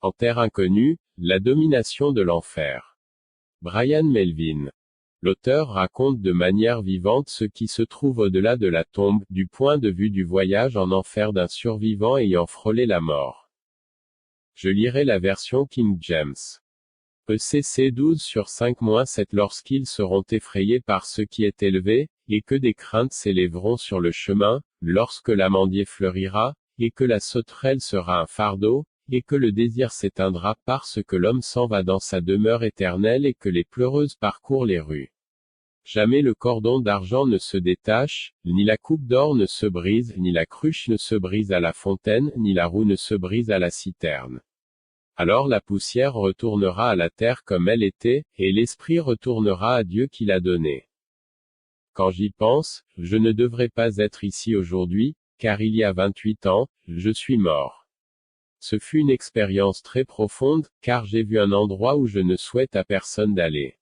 En terre inconnue, la domination de l'enfer. Brian Melvin. L'auteur raconte de manière vivante ce qui se trouve au-delà de la tombe, du point de vue du voyage en enfer d'un survivant ayant frôlé la mort. Je lirai la version King James. ECC 12/5-7 Lorsqu'ils seront effrayés par ce qui est élevé, et que des craintes s'élèveront sur le chemin, lorsque l'amandier fleurira, et que la sauterelle sera un fardeau, et que le désir s'éteindra parce que l'homme s'en va dans sa demeure éternelle et que les pleureuses parcourent les rues. Jamais le cordon d'argent ne se détache, ni la coupe d'or ne se brise, ni la cruche ne se brise à la fontaine, ni la roue ne se brise à la citerne. Alors la poussière retournera à la terre comme elle était, et l'esprit retournera à Dieu qui l'a donné. Quand j'y pense, je ne devrais pas être ici aujourd'hui, car il y a 28 ans, je suis mort. Ce fut une expérience très profonde, car j'ai vu un endroit où je ne souhaite à personne d'aller.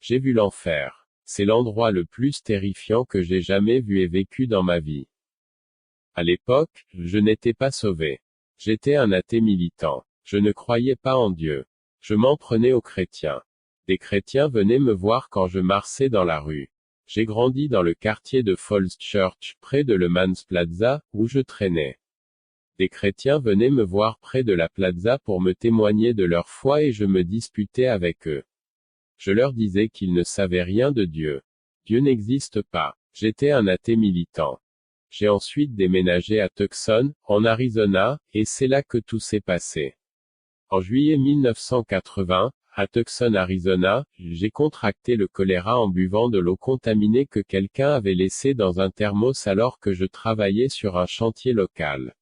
J'ai vu l'enfer. C'est l'endroit le plus terrifiant que j'ai jamais vu et vécu dans ma vie. À l'époque, je n'étais pas sauvé. J'étais un athée militant. Je ne croyais pas en Dieu. Je m'en prenais aux chrétiens. Des chrétiens venaient me voir quand je marchais dans la rue. J'ai grandi dans le quartier de Falls Church, près de Le Mans Plaza, où je traînais. Des chrétiens venaient me voir près de la plaza pour me témoigner de leur foi et je me disputais avec eux. Je leur disais qu'ils ne savaient rien de Dieu. Dieu n'existe pas. J'étais un athée militant. J'ai ensuite déménagé à Tucson, en Arizona, et c'est là que tout s'est passé. En juillet 1980, à Tucson, Arizona, j'ai contracté le choléra en buvant de l'eau contaminée que quelqu'un avait laissée dans un thermos alors que je travaillais sur un chantier local.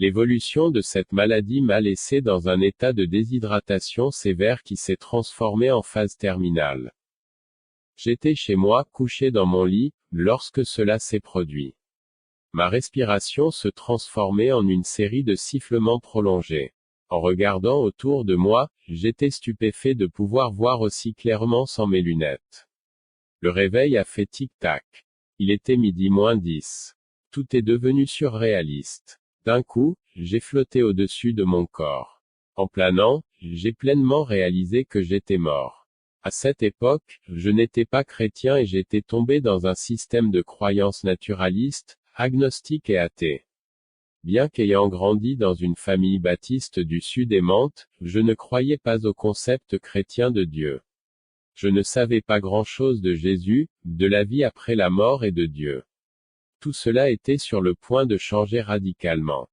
L'évolution de cette maladie m'a laissé dans un état de déshydratation sévère qui s'est transformé en phase terminale. J'étais chez moi, couché dans mon lit, lorsque cela s'est produit. Ma respiration se transformait en une série de sifflements prolongés. En regardant autour de moi, j'étais stupéfait de pouvoir voir aussi clairement sans mes lunettes. Le réveil a fait tic-tac. Il était 12:10. Tout est devenu surréaliste. D'un coup, j'ai flotté au-dessus de mon corps. En planant, j'ai pleinement réalisé que j'étais mort. À cette époque, je n'étais pas chrétien et j'étais tombé dans un système de croyances naturalistes, agnostiques et athées. Bien qu'ayant grandi dans une famille baptiste du Sud aimante, je ne croyais pas au concept chrétien de Dieu. Je ne savais pas grand-chose de Jésus, de la vie après la mort et de Dieu. Tout cela était sur le point de changer radicalement.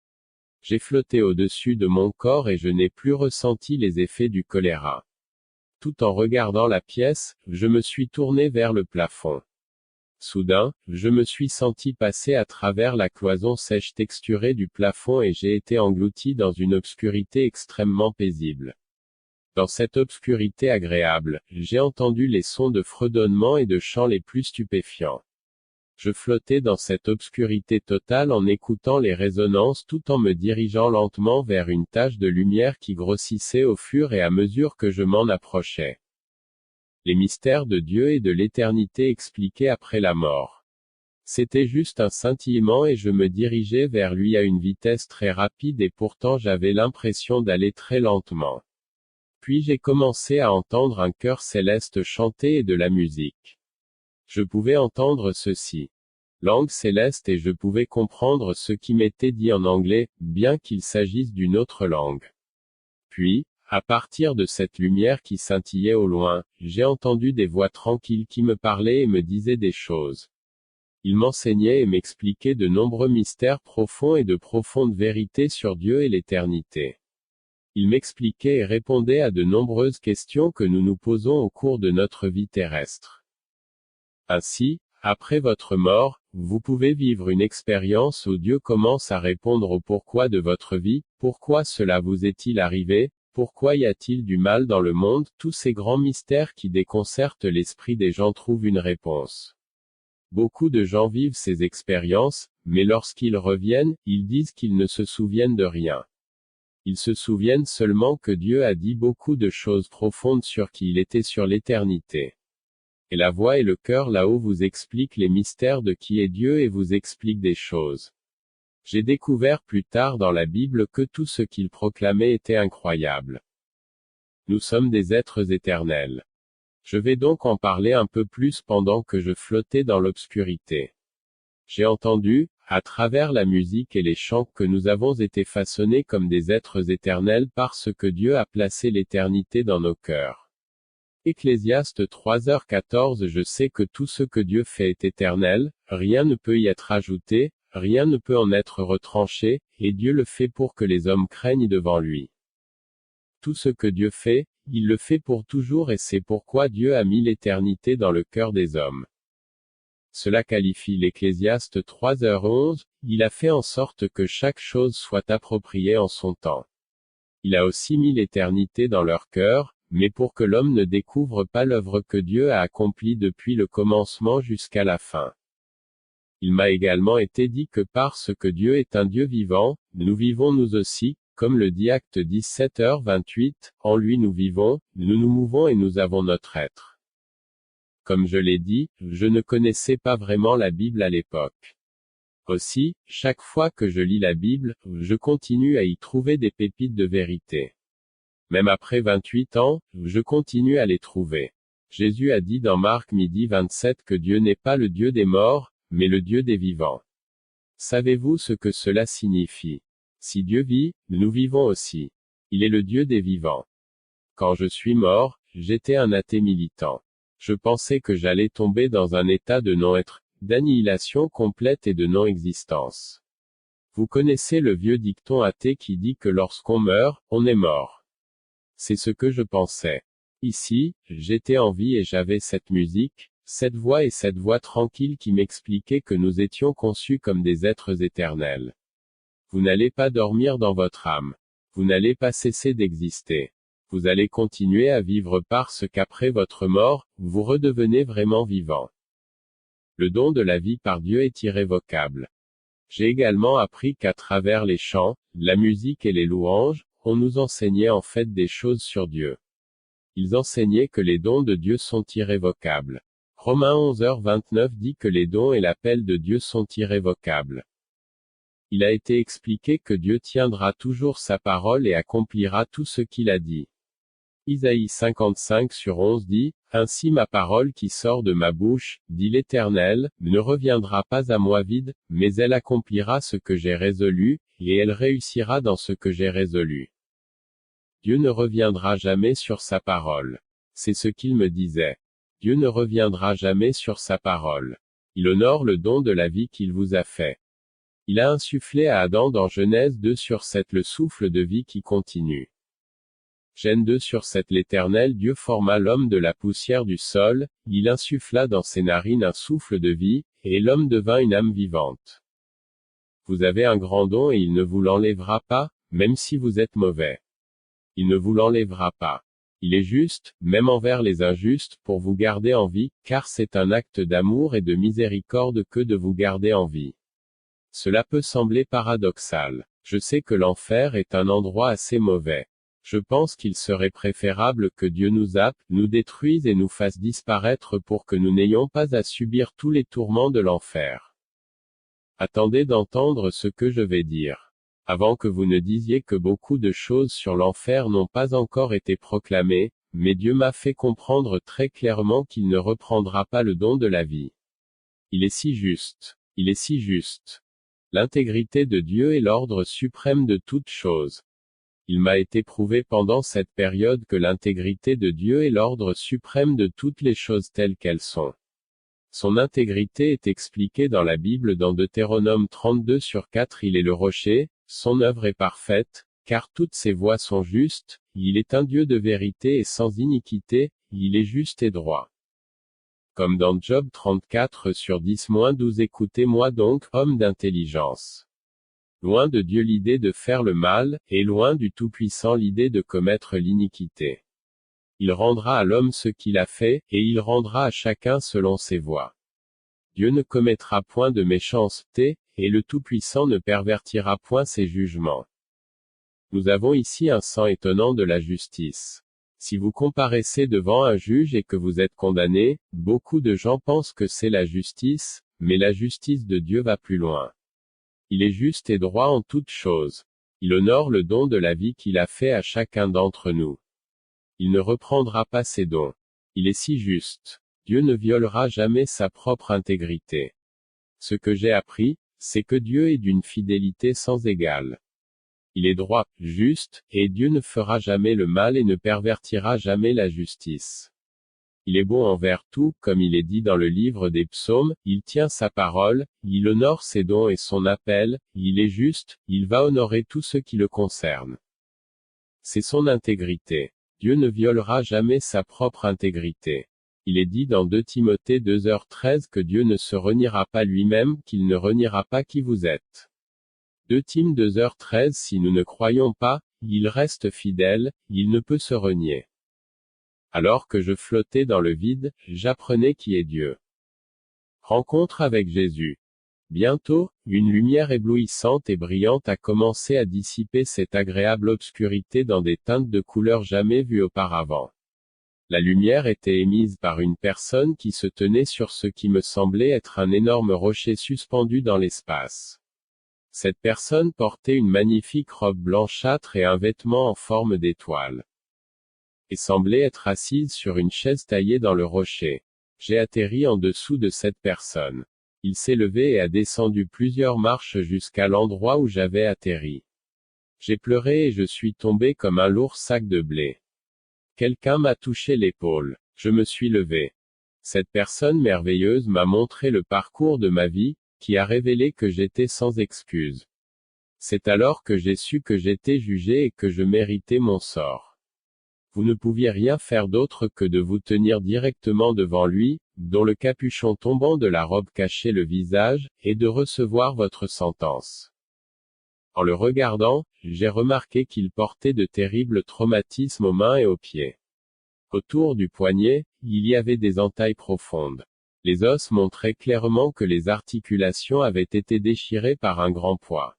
J'ai flotté au-dessus de mon corps et je n'ai plus ressenti les effets du choléra. Tout en regardant la pièce, je me suis tourné vers le plafond. Soudain, je me suis senti passer à travers la cloison sèche texturée du plafond et j'ai été englouti dans une obscurité extrêmement paisible. Dans cette obscurité agréable, j'ai entendu les sons de fredonnement et de chants les plus stupéfiants. Je flottais dans cette obscurité totale en écoutant les résonances tout en me dirigeant lentement vers une tache de lumière qui grossissait au fur et à mesure que je m'en approchais. Les mystères de Dieu et de l'éternité expliqués après la mort. C'était juste un scintillement et je me dirigeais vers lui à une vitesse très rapide et pourtant j'avais l'impression d'aller très lentement. Puis j'ai commencé à entendre un chœur céleste chanter et de la musique. Je pouvais entendre ceci. Langue céleste et je pouvais comprendre ce qui m'était dit en anglais, bien qu'il s'agisse d'une autre langue. Puis, à partir de cette lumière qui scintillait au loin, j'ai entendu des voix tranquilles qui me parlaient et me disaient des choses. Ils m'enseignaient et m'expliquaient de nombreux mystères profonds et de profondes vérités sur Dieu et l'éternité. Ils m'expliquaient et répondaient à de nombreuses questions que nous nous posons au cours de notre vie terrestre. Ainsi, après votre mort, vous pouvez vivre une expérience où Dieu commence à répondre au pourquoi de votre vie, pourquoi cela vous est-il arrivé, pourquoi y a-t-il du mal dans le monde, tous ces grands mystères qui déconcertent l'esprit des gens trouvent une réponse. Beaucoup de gens vivent ces expériences, mais lorsqu'ils reviennent, ils disent qu'ils ne se souviennent de rien. Ils se souviennent seulement que Dieu a dit beaucoup de choses profondes sur qui il était sur l'éternité. Et la voix et le cœur là-haut vous expliquent les mystères de qui est Dieu et vous expliquent des choses. J'ai découvert plus tard dans la Bible que tout ce qu'il proclamait était incroyable. Nous sommes des êtres éternels. Je vais donc en parler un peu plus pendant que je flottais dans l'obscurité. J'ai entendu, à travers la musique et les chants, que nous avons été façonnés comme des êtres éternels parce que Dieu a placé l'éternité dans nos cœurs. Ecclésiaste 3h14. Je sais que tout ce que Dieu fait est éternel, rien ne peut y être ajouté, rien ne peut en être retranché, et Dieu le fait pour que les hommes craignent devant lui. Tout ce que Dieu fait, il le fait pour toujours et c'est pourquoi Dieu a mis l'éternité dans le cœur des hommes. Cela qualifie l'Ecclésiaste 3h11, il a fait en sorte que chaque chose soit appropriée en son temps. Il a aussi mis l'éternité dans leur cœur, mais pour que l'homme ne découvre pas l'œuvre que Dieu a accomplie depuis le commencement jusqu'à la fin. Il m'a également été dit que parce que Dieu est un Dieu vivant, nous vivons nous aussi, comme le dit Acte 17h28, en lui nous vivons, nous nous mouvons et nous avons notre être. Comme je l'ai dit, je ne connaissais pas vraiment la Bible à l'époque. Aussi, chaque fois que je lis la Bible, je continue à y trouver des pépites de vérité. Même après 28 ans, je continue à les trouver. Jésus a dit dans Marc 12h27 que Dieu n'est pas le Dieu des morts, mais le Dieu des vivants. Savez-vous ce que cela signifie? Si Dieu vit, nous vivons aussi. Il est le Dieu des vivants. Quand je suis mort, j'étais un athée militant. Je pensais que j'allais tomber dans un état de non-être, d'annihilation complète et de non-existence. Vous connaissez le vieux dicton athée qui dit que lorsqu'on meurt, on est mort. C'est ce que je pensais. Ici, j'étais en vie et j'avais cette musique, cette voix et cette voix tranquille qui m'expliquait que nous étions conçus comme des êtres éternels. Vous n'allez pas dormir dans votre âme. Vous n'allez pas cesser d'exister. Vous allez continuer à vivre parce qu'après votre mort, vous redevenez vraiment vivant. Le don de la vie par Dieu est irrévocable. J'ai également appris qu'à travers les chants, la musique et les louanges, on nous enseignait en fait des choses sur Dieu. Ils enseignaient que les dons de Dieu sont irrévocables. Romains 11h29 dit que les dons et l'appel de Dieu sont irrévocables. Il a été expliqué que Dieu tiendra toujours sa parole et accomplira tout ce qu'il a dit. Isaïe 55/11 dit, « Ainsi ma parole qui sort de ma bouche, dit l'Éternel, ne reviendra pas à moi vide, mais elle accomplira ce que j'ai résolu, et elle réussira dans ce que j'ai résolu. » Dieu ne reviendra jamais sur sa parole. C'est ce qu'il me disait. Dieu ne reviendra jamais sur sa parole. Il honore le don de la vie qu'il vous a fait. Il a insufflé à Adam dans Genèse 2/7 le souffle de vie qui continue. Genèse 2/7 L'Éternel Dieu forma l'homme de la poussière du sol, il insuffla dans ses narines un souffle de vie, et l'homme devint une âme vivante. Vous avez un grand don et il ne vous l'enlèvera pas, même si vous êtes mauvais. Il ne vous l'enlèvera pas. Il est juste, même envers les injustes, pour vous garder en vie, car c'est un acte d'amour et de miséricorde que de vous garder en vie. Cela peut sembler paradoxal. Je sais que l'enfer est un endroit assez mauvais. Je pense qu'il serait préférable que Dieu nous happe, nous détruise et nous fasse disparaître pour que nous n'ayons pas à subir tous les tourments de l'enfer. Attendez d'entendre ce que je vais dire. Avant que vous ne disiez que beaucoup de choses sur l'enfer n'ont pas encore été proclamées, mais Dieu m'a fait comprendre très clairement qu'il ne reprendra pas le don de la vie. Il est si juste. Il est si juste. L'intégrité de Dieu est l'ordre suprême de toutes choses. Il m'a été prouvé pendant cette période que l'intégrité de Dieu est l'ordre suprême de toutes les choses telles qu'elles sont. Son intégrité est expliquée dans la Bible dans Deutéronome 32/4 Il est le rocher, son œuvre est parfaite, car toutes ses voies sont justes, il est un Dieu de vérité et sans iniquité, il est juste et droit. Comme dans Job 34/10-12 Écoutez-moi donc, homme d'intelligence. Loin de Dieu l'idée de faire le mal, et loin du Tout-Puissant l'idée de commettre l'iniquité. Il rendra à l'homme ce qu'il a fait, et il rendra à chacun selon ses voies. Dieu ne commettra point de méchanceté, et le Tout-Puissant ne pervertira point ses jugements. Nous avons ici un sens étonnant de la justice. Si vous comparaissez devant un juge et que vous êtes condamné, beaucoup de gens pensent que c'est la justice, mais la justice de Dieu va plus loin. Il est juste et droit en toutes choses. Il honore le don de la vie qu'il a fait à chacun d'entre nous. Il ne reprendra pas ses dons. Il est si juste. Dieu ne violera jamais sa propre intégrité. Ce que j'ai appris, c'est que Dieu est d'une fidélité sans égale. Il est droit, juste, et Dieu ne fera jamais le mal et ne pervertira jamais la justice. Il est bon envers tout, comme il est dit dans le livre des Psaumes, il tient sa parole, il honore ses dons et son appel, il est juste, il va honorer tout ce qui le concerne. C'est son intégrité. Dieu ne violera jamais sa propre intégrité. Il est dit dans 2 Timothée 2h13 que Dieu ne se reniera pas lui-même, qu'il ne reniera pas qui vous êtes. 2 Tim 2h13 Si nous ne croyons pas, il reste fidèle, il ne peut se renier. Alors que je flottais dans le vide, j'apprenais qui est Dieu. Rencontre avec Jésus. Bientôt, une lumière éblouissante et brillante a commencé à dissiper cette agréable obscurité dans des teintes de couleurs jamais vues auparavant. La lumière était émise par une personne qui se tenait sur ce qui me semblait être un énorme rocher suspendu dans l'espace. Cette personne portait une magnifique robe blanchâtre et un vêtement en forme d'étoile. Et semblait être assise sur une chaise taillée dans le rocher. J'ai atterri en dessous de cette personne. Il s'est levé et a descendu plusieurs marches jusqu'à l'endroit où j'avais atterri. J'ai pleuré et je suis tombé comme un lourd sac de blé. Quelqu'un m'a touché l'épaule. Je me suis levé. Cette personne merveilleuse m'a montré le parcours de ma vie, qui a révélé que j'étais sans excuse. C'est alors que j'ai su que j'étais jugé et que je méritais mon sort. Vous ne pouviez rien faire d'autre que de vous tenir directement devant lui, dont le capuchon tombant de la robe cachait le visage, et de recevoir votre sentence. En le regardant, j'ai remarqué qu'il portait de terribles traumatismes aux mains et aux pieds. Autour du poignet, il y avait des entailles profondes. Les os montraient clairement que les articulations avaient été déchirées par un grand poids.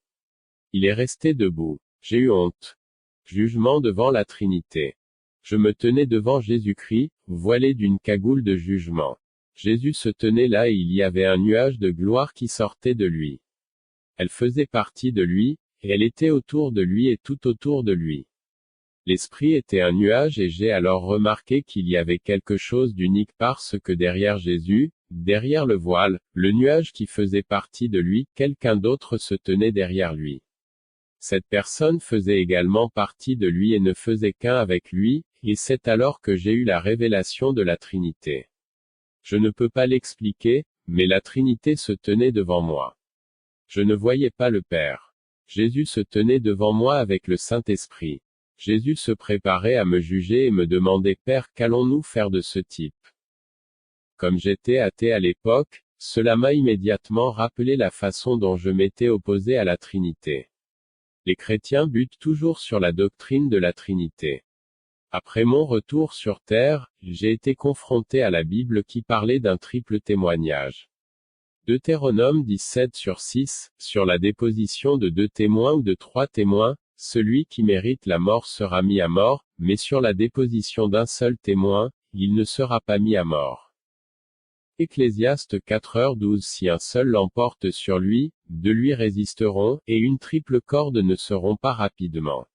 Il est resté debout. J'ai eu honte. Jugement devant la Trinité. Je me tenais devant Jésus-Christ, voilé d'une cagoule de jugement. Jésus se tenait là et il y avait un nuage de gloire qui sortait de lui. Elle faisait partie de lui, et elle était autour de lui et tout autour de lui. L'esprit était un nuage et j'ai alors remarqué qu'il y avait quelque chose d'unique parce que derrière Jésus, derrière le voile, le nuage qui faisait partie de lui, quelqu'un d'autre se tenait derrière lui. Cette personne faisait également partie de lui et ne faisait qu'un avec lui, et c'est alors que j'ai eu la révélation de la Trinité. Je ne peux pas l'expliquer, mais la Trinité se tenait devant moi. Je ne voyais pas le Père. Jésus se tenait devant moi avec le Saint-Esprit. Jésus se préparait à me juger et me demandait Père, qu'allons-nous faire de ce type? Comme j'étais athée à l'époque, cela m'a immédiatement rappelé la façon dont je m'étais opposé à la Trinité. Les chrétiens butent toujours sur la doctrine de la Trinité. Après mon retour sur Terre, j'ai été confronté à la Bible qui parlait d'un triple témoignage. Deutéronome 17/6, sur la déposition de 2 témoins ou de 3 témoins, celui qui mérite la mort sera mis à mort, mais sur la déposition d'un seul témoin, il ne sera pas mis à mort. Ecclésiaste 4h12 Si un seul l'emporte sur lui, 2 lui résisteront, et une triple corde ne seront pas rapidement.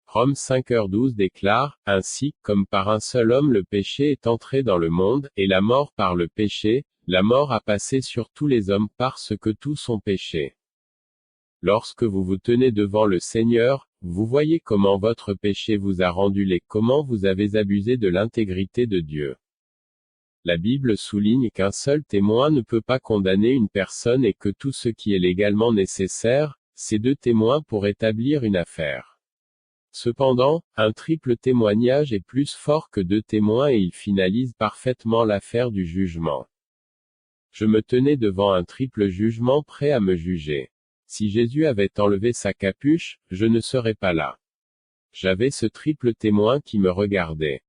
Rome 5h12 déclare, ainsi, comme par un seul homme le péché est entré dans le monde, et la mort par le péché, la mort a passé sur tous les hommes parce que tous ont péché. Lorsque vous vous tenez devant le Seigneur, vous voyez comment votre péché vous a rendu laid, comment vous avez abusé de l'intégrité de Dieu. La Bible souligne qu'un seul témoin ne peut pas condamner une personne et que tout ce qui est légalement nécessaire, c'est 2 témoins pour établir une affaire. Cependant, un triple témoignage est plus fort que 2 témoins et il finalise parfaitement l'affaire du jugement. Je me tenais devant un triple jugement prêt à me juger. Si Jésus avait enlevé sa capuche, je ne serais pas là. J'avais ce triple témoin qui me regardait.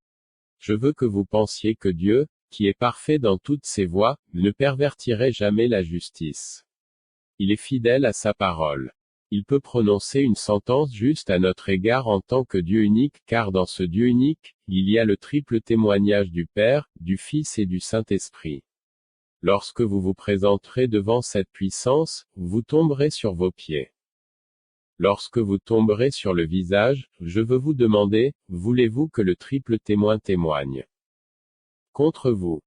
Je veux que vous pensiez que Dieu, qui est parfait dans toutes ses voies, ne pervertirait jamais la justice. Il est fidèle à sa parole. Il peut prononcer une sentence juste à notre égard en tant que Dieu unique, car dans ce Dieu unique, il y a le triple témoignage du Père, du Fils et du Saint-Esprit. Lorsque vous vous présenterez devant cette puissance, vous tomberez sur vos pieds. Lorsque vous tomberez sur le visage, je veux vous demander, voulez-vous que le triple témoin témoigne contre vous?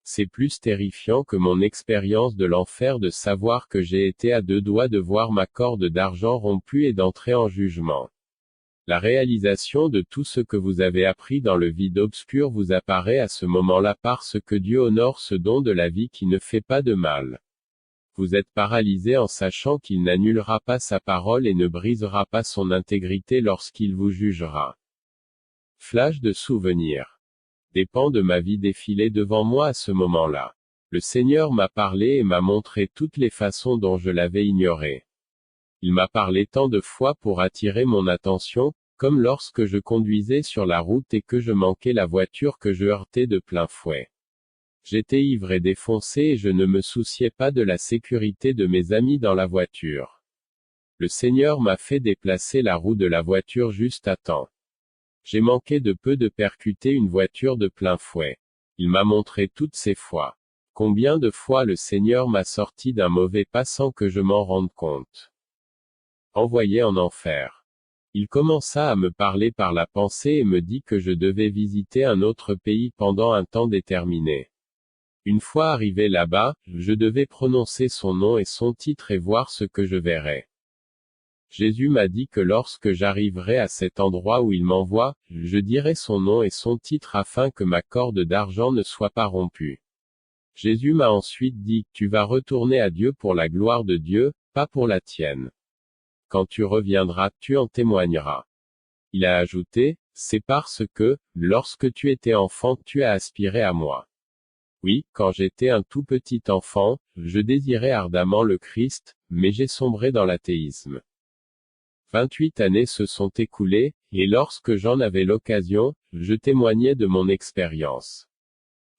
C'est plus terrifiant que mon expérience de l'enfer de savoir que j'ai été à 2 doigts de voir ma corde d'argent rompue et d'entrer en jugement. La réalisation de tout ce que vous avez appris dans le vide obscur vous apparaît à ce moment-là parce que Dieu honore ce don de la vie qui ne fait pas de mal. Vous êtes paralysé en sachant qu'il n'annulera pas sa parole et ne brisera pas son intégrité lorsqu'il vous jugera. Flash de souvenirs. Des pans de ma vie défilaient devant moi à ce moment-là. Le Seigneur m'a parlé et m'a montré toutes les façons dont je l'avais ignoré. Il m'a parlé tant de fois pour attirer mon attention, comme lorsque je conduisais sur la route et que je manquais la voiture que je heurtais de plein fouet. J'étais ivre et défoncé et je ne me souciais pas de la sécurité de mes amis dans la voiture. Le Seigneur m'a fait déplacer la roue de la voiture juste à temps. J'ai manqué de peu de percuter une voiture de plein fouet. Il m'a montré toutes ces fois. Combien de fois le Seigneur m'a sorti d'un mauvais pas sans que je m'en rende compte. Envoyé en enfer. Il commença à me parler par la pensée et me dit que je devais visiter un autre pays pendant un temps déterminé. Une fois arrivé là-bas, je devais prononcer son nom et son titre et voir ce que je verrais. Jésus m'a dit que lorsque j'arriverai à cet endroit où il m'envoie, je dirai son nom et son titre afin que ma corde d'argent ne soit pas rompue. Jésus m'a ensuite dit, tu vas retourner à Dieu pour la gloire de Dieu, pas pour la tienne. Quand tu reviendras, tu en témoigneras. Il a ajouté, c'est parce que, lorsque tu étais enfant, tu as aspiré à moi. Oui, quand j'étais un tout petit enfant, je désirais ardemment le Christ, mais j'ai sombré dans l'athéisme. 28 années se sont écoulées, et lorsque j'en avais l'occasion, je témoignais de mon expérience.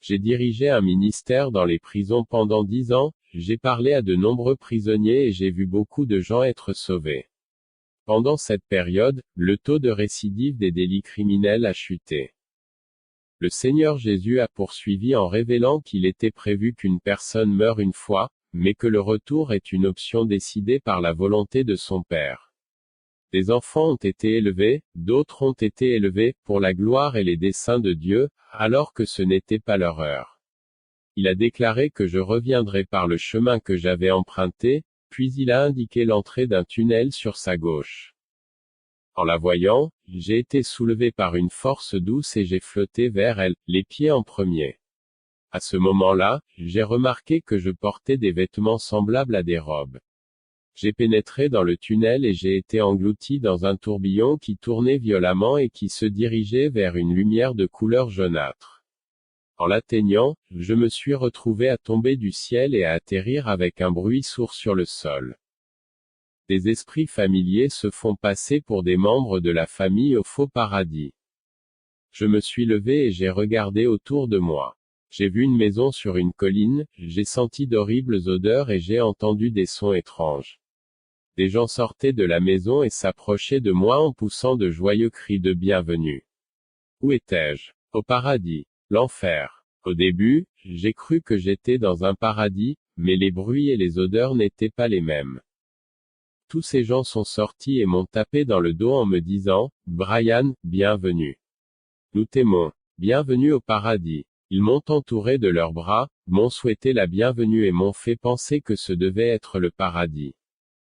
J'ai dirigé un ministère dans les prisons pendant 10 ans, j'ai parlé à de nombreux prisonniers et j'ai vu beaucoup de gens être sauvés. Pendant cette période, le taux de récidive des délits criminels a chuté. Le Seigneur Jésus a poursuivi en révélant qu'il était prévu qu'une personne meure une fois, mais que le retour est une option décidée par la volonté de son Père. Des enfants ont été élevés, d'autres ont été élevés, pour la gloire et les desseins de Dieu, alors que ce n'était pas leur heure. Il a déclaré que je reviendrais par le chemin que j'avais emprunté, puis il a indiqué l'entrée d'un tunnel sur sa gauche. En la voyant, j'ai été soulevé par une force douce et j'ai flotté vers elle, les pieds en premier. À ce moment-là, j'ai remarqué que je portais des vêtements semblables à des robes. J'ai pénétré dans le tunnel et j'ai été englouti dans un tourbillon qui tournait violemment et qui se dirigeait vers une lumière de couleur jaunâtre. En l'atteignant, je me suis retrouvé à tomber du ciel et à atterrir avec un bruit sourd sur le sol. Des esprits familiers se font passer pour des membres de la famille au faux paradis. Je me suis levé et j'ai regardé autour de moi. J'ai vu une maison sur une colline, j'ai senti d'horribles odeurs et j'ai entendu des sons étranges. Des gens sortaient de la maison et s'approchaient de moi en poussant de joyeux cris de bienvenue. Où étais-je? Au paradis. L'enfer. Au début, j'ai cru que j'étais dans un paradis, mais les bruits et les odeurs n'étaient pas les mêmes. Tous ces gens sont sortis et m'ont tapé dans le dos en me disant, « Brian, bienvenue. Nous t'aimons. Bienvenue au paradis. » Ils m'ont entouré de leurs bras, m'ont souhaité la bienvenue et m'ont fait penser que ce devait être le paradis.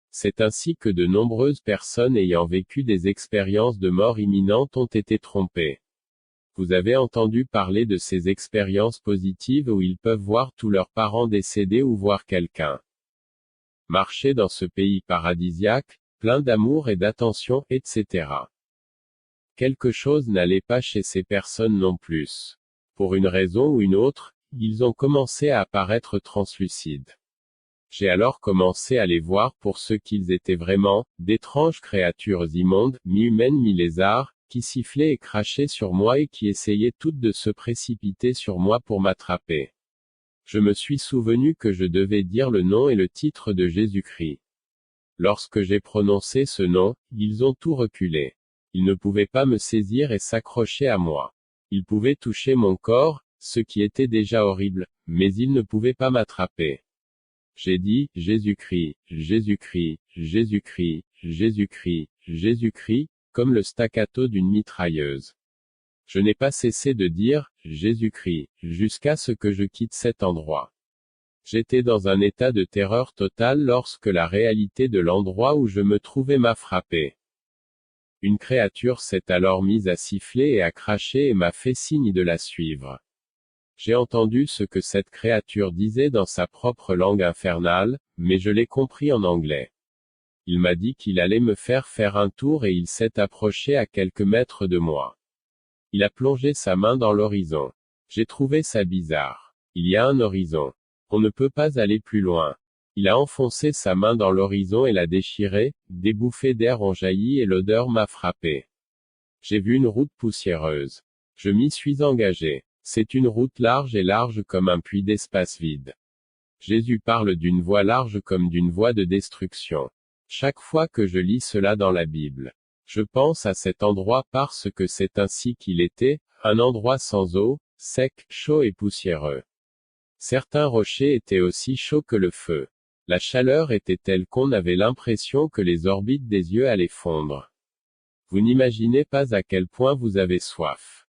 C'est ainsi que de nombreuses personnes ayant vécu des expériences de mort imminente ont été trompées. Vous avez entendu parler de ces expériences positives où ils peuvent voir tous leurs parents décédés ou voir quelqu'un marcher dans ce pays paradisiaque, plein d'amour et d'attention, etc. Quelque chose n'allait pas chez ces personnes non plus. Pour une raison ou une autre, ils ont commencé à apparaître translucides. J'ai alors commencé à les voir pour ce qu'ils étaient vraiment, d'étranges créatures immondes, mi-humaines mi-lézards, qui sifflaient et crachaient sur moi et qui essayaient toutes de se précipiter sur moi pour m'attraper. Je me suis souvenu que je devais dire le nom et le titre de Jésus-Christ. Lorsque j'ai prononcé ce nom, ils ont tout reculé. Ils ne pouvaient pas me saisir et s'accrocher à moi. Ils pouvaient toucher mon corps, ce qui était déjà horrible, mais ils ne pouvaient pas m'attraper. J'ai dit, Jésus-Christ, Jésus-Christ, Jésus-Christ, Jésus-Christ, Jésus-Christ, comme le staccato d'une mitrailleuse. Je n'ai pas cessé de dire, Jésus-Christ, jusqu'à ce que je quitte cet endroit. J'étais dans un état de terreur totale lorsque la réalité de l'endroit où je me trouvais m'a frappé. Une créature s'est alors mise à siffler et à cracher et m'a fait signe de la suivre. J'ai entendu ce que cette créature disait dans sa propre langue infernale, mais je l'ai compris en anglais. Il m'a dit qu'il allait me faire un tour et il s'est approché à quelques mètres de moi. Il a plongé sa main dans l'horizon. J'ai trouvé ça bizarre. Il y a un horizon. On ne peut pas aller plus loin. Il a enfoncé sa main dans l'horizon et l'a déchiré, des bouffées d'air ont jailli et l'odeur m'a frappé. J'ai vu une route poussiéreuse. Je m'y suis engagé. C'est une route large et large comme un puits d'espace vide. Jésus parle d'une voie large comme d'une voie de destruction. Chaque fois que je lis cela dans la Bible, je pense à cet endroit parce que c'est ainsi qu'il était, un endroit sans eau, sec, chaud et poussiéreux. Certains rochers étaient aussi chauds que le feu. La chaleur était telle qu'on avait l'impression que les orbites des yeux allaient fondre. Vous n'imaginez pas à quel point vous avez soif.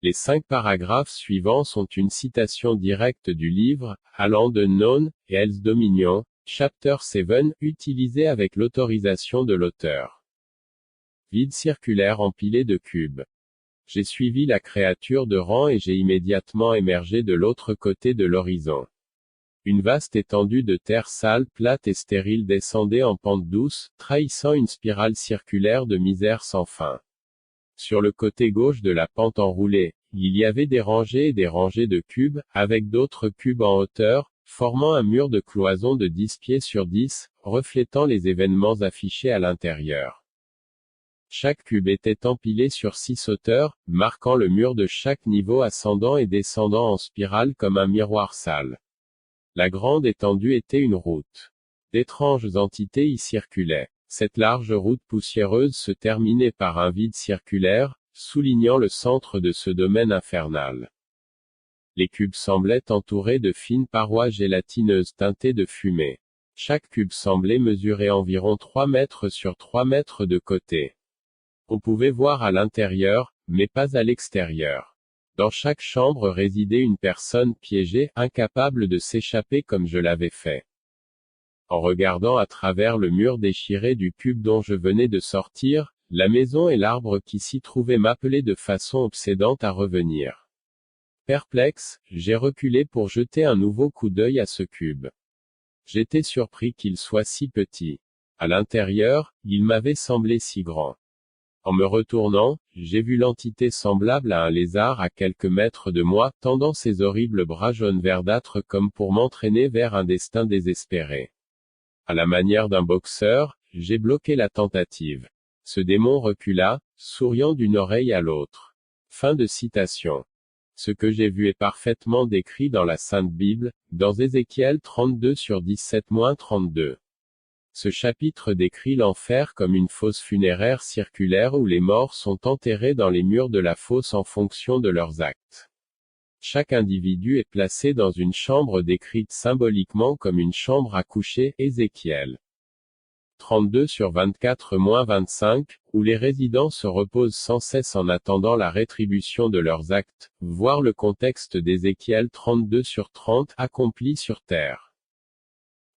Les 5 paragraphes suivants sont une citation directe du livre, allant de Non, et Else Dominion, Chapter 7, utilisé avec l'autorisation de l'auteur. Vide circulaire empilé de cubes. J'ai suivi la créature de rang et j'ai immédiatement émergé de l'autre côté de l'horizon. Une vaste étendue de terre sale, plate et stérile descendait en pente douce, trahissant une spirale circulaire de misère sans fin. Sur le côté gauche de la pente enroulée, il y avait des rangées et des rangées de cubes, avec d'autres cubes en hauteur, formant un mur de cloison de 10 pieds sur 10, reflétant les événements affichés à l'intérieur. Chaque cube était empilé sur 6 hauteurs, marquant le mur de chaque niveau ascendant et descendant en spirale comme un miroir sale. La grande étendue était une route. D'étranges entités y circulaient. Cette large route poussiéreuse se terminait par un vide circulaire, soulignant le centre de ce domaine infernal. Les cubes semblaient entourés de fines parois gélatineuses teintées de fumée. Chaque cube semblait mesurer environ 3 mètres sur 3 mètres de côté. On pouvait voir à l'intérieur, mais pas à l'extérieur. Dans chaque chambre résidait une personne piégée, incapable de s'échapper comme je l'avais fait. En regardant à travers le mur déchiré du cube dont je venais de sortir, la maison et l'arbre qui s'y trouvait m'appelaient de façon obsédante à revenir. Perplexe, j'ai reculé pour jeter un nouveau coup d'œil à ce cube. J'étais surpris qu'il soit si petit. À l'intérieur, il m'avait semblé si grand. En me retournant, j'ai vu l'entité semblable à un lézard à quelques mètres de moi, tendant ses horribles bras jaunes verdâtres comme pour m'entraîner vers un destin désespéré. À la manière d'un boxeur, j'ai bloqué la tentative. Ce démon recula, souriant d'une oreille à l'autre. Fin de citation. Ce que j'ai vu est parfaitement décrit dans la Sainte Bible, dans Ézéchiel 32 sur 17-32. Ce chapitre décrit l'enfer comme une fosse funéraire circulaire où les morts sont enterrés dans les murs de la fosse en fonction de leurs actes. Chaque individu est placé dans une chambre décrite symboliquement comme une chambre à coucher, Ézéchiel 32 sur 24-25, où les résidents se reposent sans cesse en attendant la rétribution de leurs actes, voir le contexte d'Ézéchiel 32 sur 30, accompli sur terre.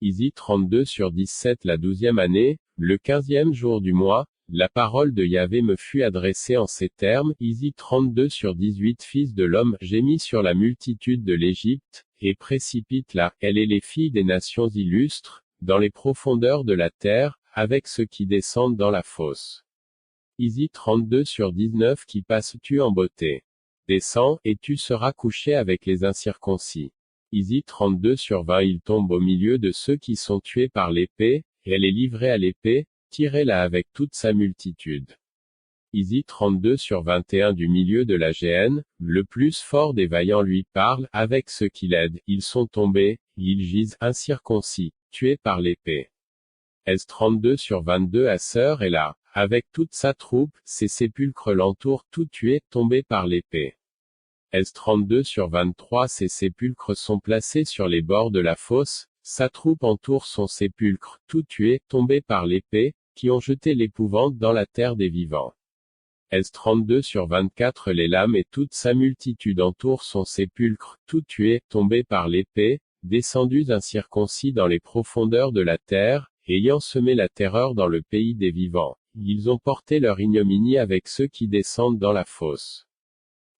Isi 32 sur 17 la 12e année, le 15e jour du mois, la parole de Yahvé me fut adressée en ces termes, Isi 32 sur 18 Fils de l'homme, gémis sur la multitude de l'Égypte, et précipite-la, elle et les filles des nations illustres, dans les profondeurs de la terre, avec ceux qui descendent dans la fosse. Isi 32 sur 19 Qui passes-tu en beauté? Descends, et tu seras couché avec les incirconcis. Isi 32 sur 20 Il tombe au milieu de ceux qui sont tués par l'épée, et elle est livrée à l'épée, tirez-la avec toute sa multitude. Isi 32 sur 21 Du milieu de la géhenne, le plus fort des vaillants lui parle, avec ceux qui l'aident, ils sont tombés, ils gisent, incirconcis, tués par l'épée. Es 32 sur 22 Assur est là, avec toute sa troupe, ses sépulcres l'entourent, tout tués, tombés par l'épée. S32/23 Ces sépulcres sont placés sur les bords de la fosse, sa troupe entoure son sépulcre, tout tués, tombés par l'épée, qui ont jeté l'épouvante dans la terre des vivants. S32/24 Les lames et toute sa multitude entourent son sépulcre, tout tués, tombés par l'épée, descendus incirconcis dans les profondeurs de la terre, ayant semé la terreur dans le pays des vivants. Ils ont porté leur ignominie avec ceux qui descendent dans la fosse.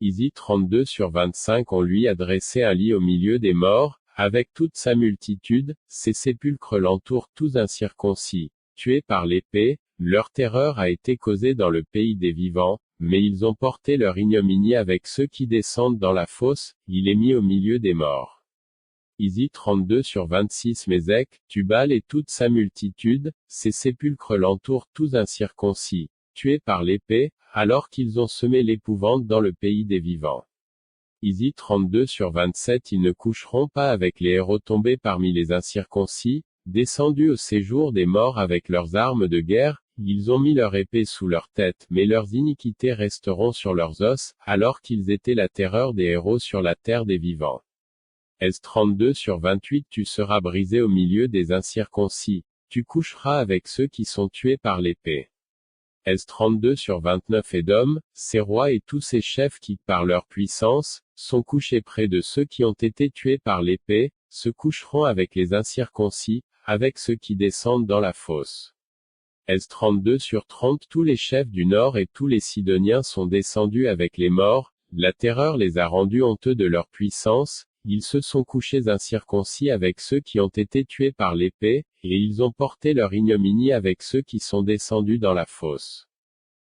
Isaïe 32/25 On lui a dressé un lit au milieu des morts, avec toute sa multitude, ses sépulcres l'entourent tous incirconcis, tués par l'épée, leur terreur a été causée dans le pays des vivants, mais ils ont porté leur ignominie avec ceux qui descendent dans la fosse, il est mis au milieu des morts. Isaïe 32/26 Mézek, Tubal et toute sa multitude, ses sépulcres l'entourent tous incirconcis, tués par l'épée, alors qu'ils ont semé l'épouvante dans le pays des vivants. Isaïe 32/27 Ils ne coucheront pas avec les héros tombés parmi les incirconcis, descendus au séjour des morts avec leurs armes de guerre, ils ont mis leur épée sous leur tête, mais leurs iniquités resteront sur leurs os, alors qu'ils étaient la terreur des héros sur la terre des vivants. S32/28 Tu seras brisé au milieu des incirconcis, tu coucheras avec ceux qui sont tués par l'épée. S32/29 Édom, ses rois et tous ses chefs qui, par leur puissance, sont couchés près de ceux qui ont été tués par l'épée, se coucheront avec les incirconcis, avec ceux qui descendent dans la fosse. S32/30 Tous les chefs du nord et tous les Sidoniens sont descendus avec les morts, la terreur les a rendus honteux de leur puissance, ils se sont couchés incirconcis avec ceux qui ont été tués par l'épée, et ils ont porté leur ignominie avec ceux qui sont descendus dans la fosse.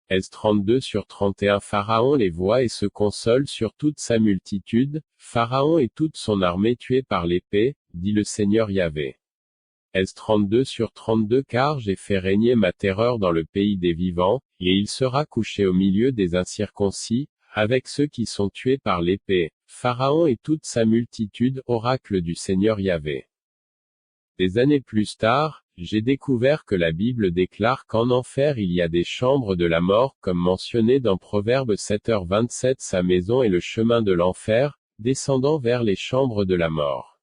S32/31 Pharaon les voit et se console sur toute sa multitude, Pharaon et toute son armée tués par l'épée, dit le Seigneur Yahvé. S32/32 Car j'ai fait régner ma terreur dans le pays des vivants, et il sera couché au milieu des incirconcis, avec ceux qui sont tués par l'épée, Pharaon et toute sa multitude, oracle du Seigneur Yahvé. Des années plus tard, j'ai découvert que la Bible déclare qu'en enfer il y a des chambres de la mort, comme mentionné dans Proverbe 7h27 Sa maison est le chemin de l'enfer, descendant vers les chambres de la mort.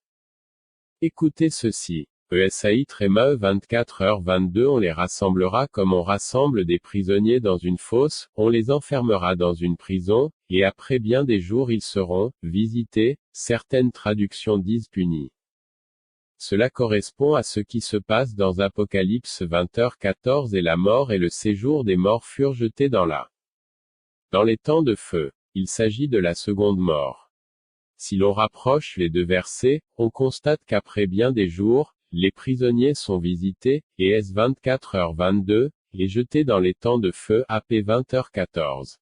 Écoutez ceci. ESAI Tréma 24h22 On les rassemblera comme on rassemble des prisonniers dans une fosse, on les enfermera dans une prison, et après bien des jours ils seront visités, certaines traductions disent punis. Cela correspond à ce qui se passe dans Apocalypse 20h14 et la mort et le séjour des morts furent jetés dans les temps de feu. Il s'agit de la seconde mort. Si l'on rapproche les deux versets, on constate qu'après bien des jours, les prisonniers sont visités, et S 24h22, et jetés dans les temps de feu AP 20h14.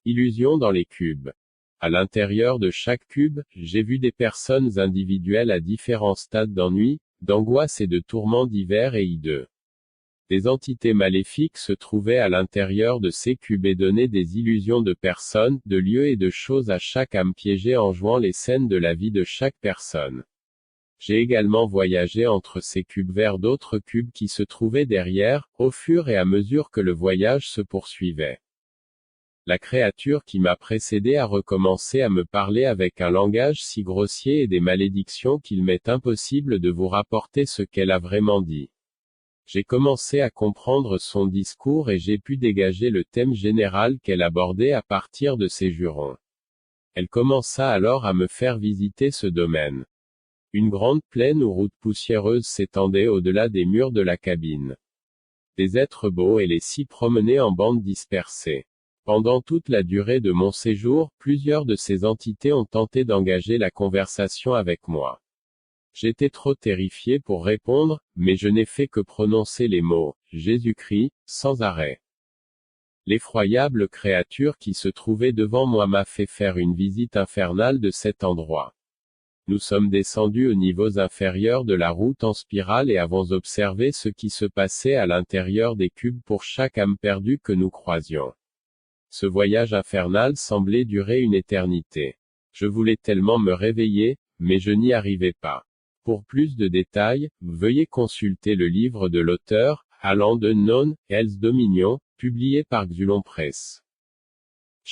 Illusion dans les cubes. À l'intérieur de chaque cube, j'ai vu des personnes individuelles à différents stades d'ennui, d'angoisse et de tourments divers et hideux. Des entités maléfiques se trouvaient à l'intérieur de ces cubes et donnaient des illusions de personnes, de lieux et de choses à chaque âme piégée en jouant les scènes de la vie de chaque personne. J'ai également voyagé entre ces cubes vers d'autres cubes qui se trouvaient derrière, au fur et à mesure que le voyage se poursuivait. La créature qui m'a précédé a recommencé à me parler avec un langage si grossier et des malédictions qu'il m'est impossible de vous rapporter ce qu'elle a vraiment dit. J'ai commencé à comprendre son discours et j'ai pu dégager le thème général qu'elle abordait à partir de ses jurons. Elle commença alors à me faire visiter ce domaine. Une grande plaine ou route poussiéreuse s'étendait au-delà des murs de la cabine. Des êtres beaux et les s'y promenaient en bandes dispersées. Pendant toute la durée de mon séjour, plusieurs de ces entités ont tenté d'engager la conversation avec moi. J'étais trop terrifié pour répondre, mais je n'ai fait que prononcer les mots « Jésus-Christ » sans arrêt. L'effroyable créature qui se trouvait devant moi m'a fait faire une visite infernale de cet endroit. Nous sommes descendus aux niveaux inférieurs de la route en spirale et avons observé ce qui se passait à l'intérieur des cubes pour chaque âme perdue que nous croisions. Ce voyage infernal semblait durer une éternité. Je voulais tellement me réveiller, mais je n'y arrivais pas. Pour plus de détails, veuillez consulter le livre de l'auteur, Allan de Non, Hell's Dominion, publié par Xulon Press.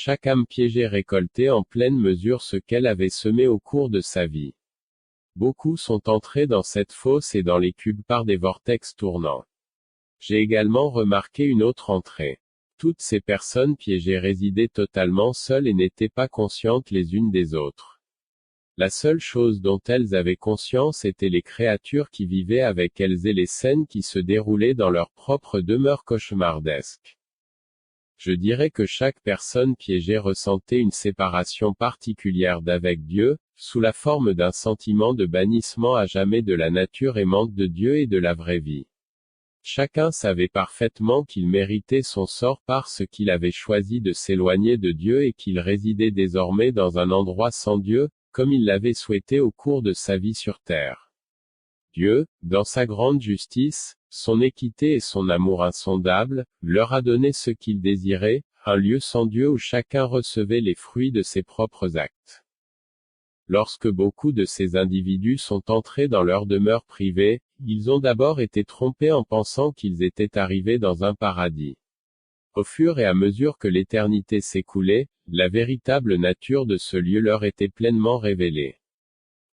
chaque âme piégée récoltait en pleine mesure ce qu'elle avait semé au cours de sa vie. Beaucoup sont entrés dans cette fosse et dans les cubes par des vortex tournants. J'ai également remarqué une autre entrée. Toutes ces personnes piégées résidaient totalement seules et n'étaient pas conscientes les unes des autres. La seule chose dont elles avaient conscience étaient les créatures qui vivaient avec elles et les scènes qui se déroulaient dans leur propre demeure cauchemardesque. Je dirais que chaque personne piégée ressentait une séparation particulière d'avec Dieu, sous la forme d'un sentiment de bannissement à jamais de la nature aimante de Dieu et de la vraie vie. Chacun savait parfaitement qu'il méritait son sort parce qu'il avait choisi de s'éloigner de Dieu et qu'il résidait désormais dans un endroit sans Dieu, comme il l'avait souhaité au cours de sa vie sur terre. Dieu, dans sa grande justice, son équité et son amour insondable, leur a donné ce qu'ils désiraient, un lieu sans Dieu où chacun recevait les fruits de ses propres actes. Lorsque beaucoup de ces individus sont entrés dans leur demeure privée, ils ont d'abord été trompés en pensant qu'ils étaient arrivés dans un paradis. Au fur et à mesure que l'éternité s'écoulait, la véritable nature de ce lieu leur était pleinement révélée.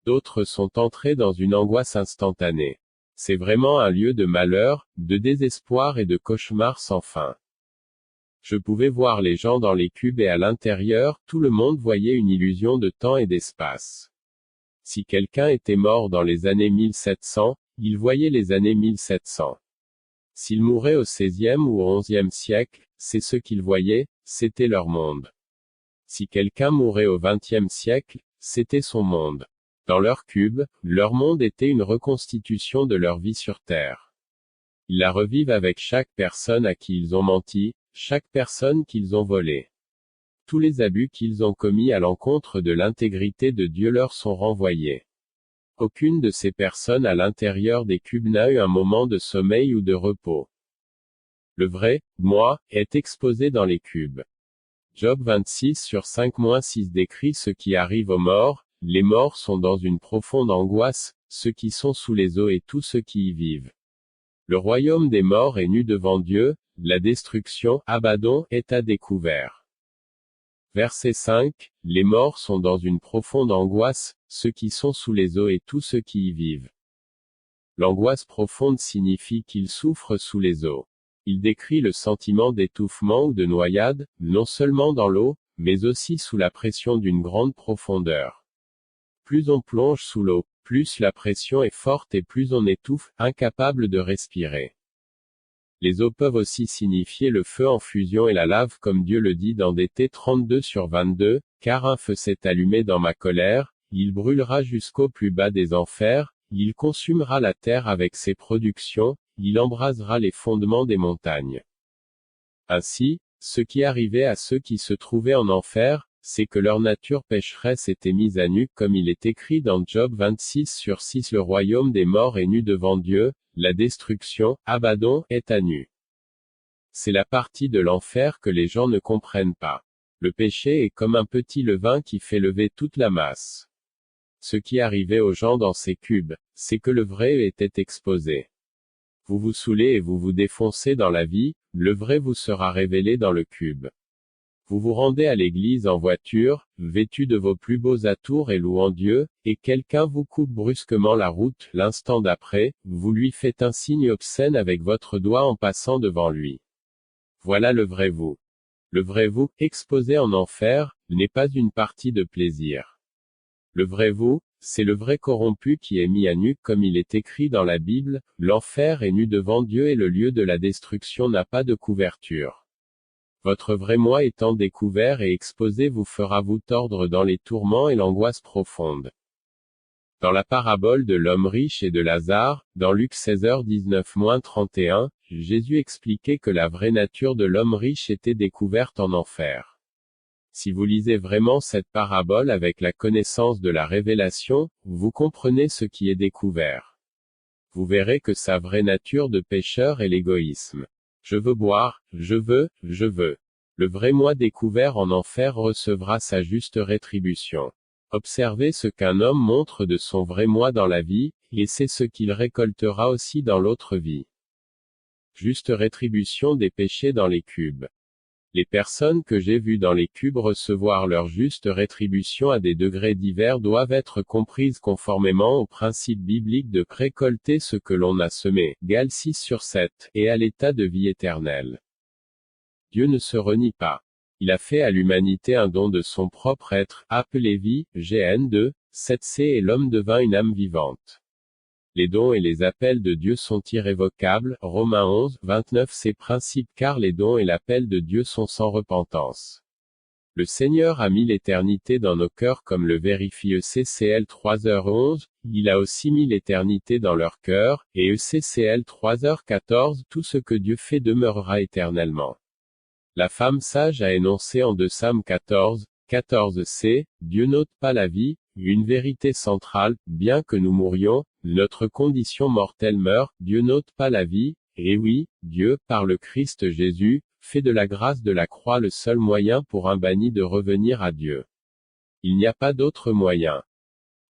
D'autres sont entrés dans une angoisse instantanée. C'est vraiment un lieu de malheur, de désespoir et de cauchemar sans fin. Je pouvais voir les gens dans les cubes et à l'intérieur, tout le monde voyait une illusion de temps et d'espace. Si quelqu'un était mort dans les années 1700, il voyait les années 1700. S'il mourait au XVIe ou au XIe siècle, c'est ce qu'il voyait, c'était leur monde. Si quelqu'un mourait au XXe siècle, c'était son monde. Dans leur cube, leur monde était une reconstitution de leur vie sur Terre. Ils la revivent avec chaque personne à qui ils ont menti, chaque personne qu'ils ont volée. Tous les abus qu'ils ont commis à l'encontre de l'intégrité de Dieu leur sont renvoyés. Aucune de ces personnes à l'intérieur des cubes n'a eu un moment de sommeil ou de repos. Le vrai, moi, est exposé dans les cubes. Job 26/5-6 décrit ce qui arrive aux morts. Les morts sont dans une profonde angoisse, ceux qui sont sous les eaux et tous ceux qui y vivent. Le royaume des morts est nu devant Dieu, la destruction, Abaddon, est à découvert. Verset 5, les morts sont dans une profonde angoisse, ceux qui sont sous les eaux et tous ceux qui y vivent. L'angoisse profonde signifie qu'ils souffrent sous les eaux. Il décrit le sentiment d'étouffement ou de noyade, non seulement dans l'eau, mais aussi sous la pression d'une grande profondeur. Plus on plonge sous l'eau, plus la pression est forte et plus on étouffe, incapable de respirer. Les eaux peuvent aussi signifier le feu en fusion et la lave comme Dieu le dit dans Dt 32/22, car un feu s'est allumé dans ma colère, il brûlera jusqu'au plus bas des enfers, il consumera la terre avec ses productions, il embrasera les fondements des montagnes. Ainsi, ce qui arrivait à ceux qui se trouvaient en enfer, c'est que leur nature pécheresse était mise à nu, comme il est écrit dans Job 26/6 le royaume des morts est nu devant Dieu, la destruction, Abaddon, est à nu. C'est la partie de l'enfer que les gens ne comprennent pas. Le péché est comme un petit levain qui fait lever toute la masse. Ce qui arrivait aux gens dans ces cubes, c'est que le vrai était exposé. Vous vous saoulez et vous vous défoncez dans la vie, le vrai vous sera révélé dans le cube. Vous vous rendez à l'église en voiture, vêtu de vos plus beaux atours et louant Dieu, et quelqu'un vous coupe brusquement la route, l'instant d'après, vous lui faites un signe obscène avec votre doigt en passant devant lui. Voilà le vrai vous. Le vrai vous, exposé en enfer, n'est pas une partie de plaisir. Le vrai vous, c'est le vrai corrompu qui est mis à nu, comme il est écrit dans la Bible, l'enfer est nu devant Dieu et le lieu de la destruction n'a pas de couverture. Votre vrai moi étant découvert et exposé vous fera vous tordre dans les tourments et l'angoisse profonde. Dans la parabole de l'homme riche et de Lazare, dans Luc 16h19-31, Jésus expliquait que la vraie nature de l'homme riche était découverte en enfer. Si vous lisez vraiment cette parabole avec la connaissance de la révélation, vous comprenez ce qui est découvert. Vous verrez que sa vraie nature de pécheur est l'égoïsme. Je veux boire, je veux. Le vrai moi découvert en enfer recevra sa juste rétribution. Observez ce qu'un homme montre de son vrai moi dans la vie, et c'est ce qu'il récoltera aussi dans l'autre vie. Juste rétribution des péchés dans les cubes. Les personnes que j'ai vues dans les cubes recevoir leur juste rétribution à des degrés divers doivent être comprises conformément au principe biblique de récolter ce que l'on a semé, Gal 6/7, et à l'état de vie éternelle. Dieu ne se renie pas. Il a fait à l'humanité un don de son propre être, appelé vie, Gn 2, 7c, et l'homme devint une âme vivante. Les dons et les appels de Dieu sont irrévocables, Romains 11, 29. Ces principes, car les dons et l'appel de Dieu sont sans repentance. Le Seigneur a mis l'éternité dans nos cœurs comme le vérifie ECCL 3h11, il a aussi mis l'éternité dans leur cœur, et ECCL 3h14, tout ce que Dieu fait demeurera éternellement. La femme sage a énoncé en 2 Sam 14, 14c, Dieu n'ôte pas la vie, une vérité centrale, bien que nous mourions, notre condition mortelle meurt, Dieu n'ôte pas la vie, et oui, Dieu, par le Christ Jésus, fait de la grâce de la croix le seul moyen pour un banni de revenir à Dieu. Il n'y a pas d'autre moyen.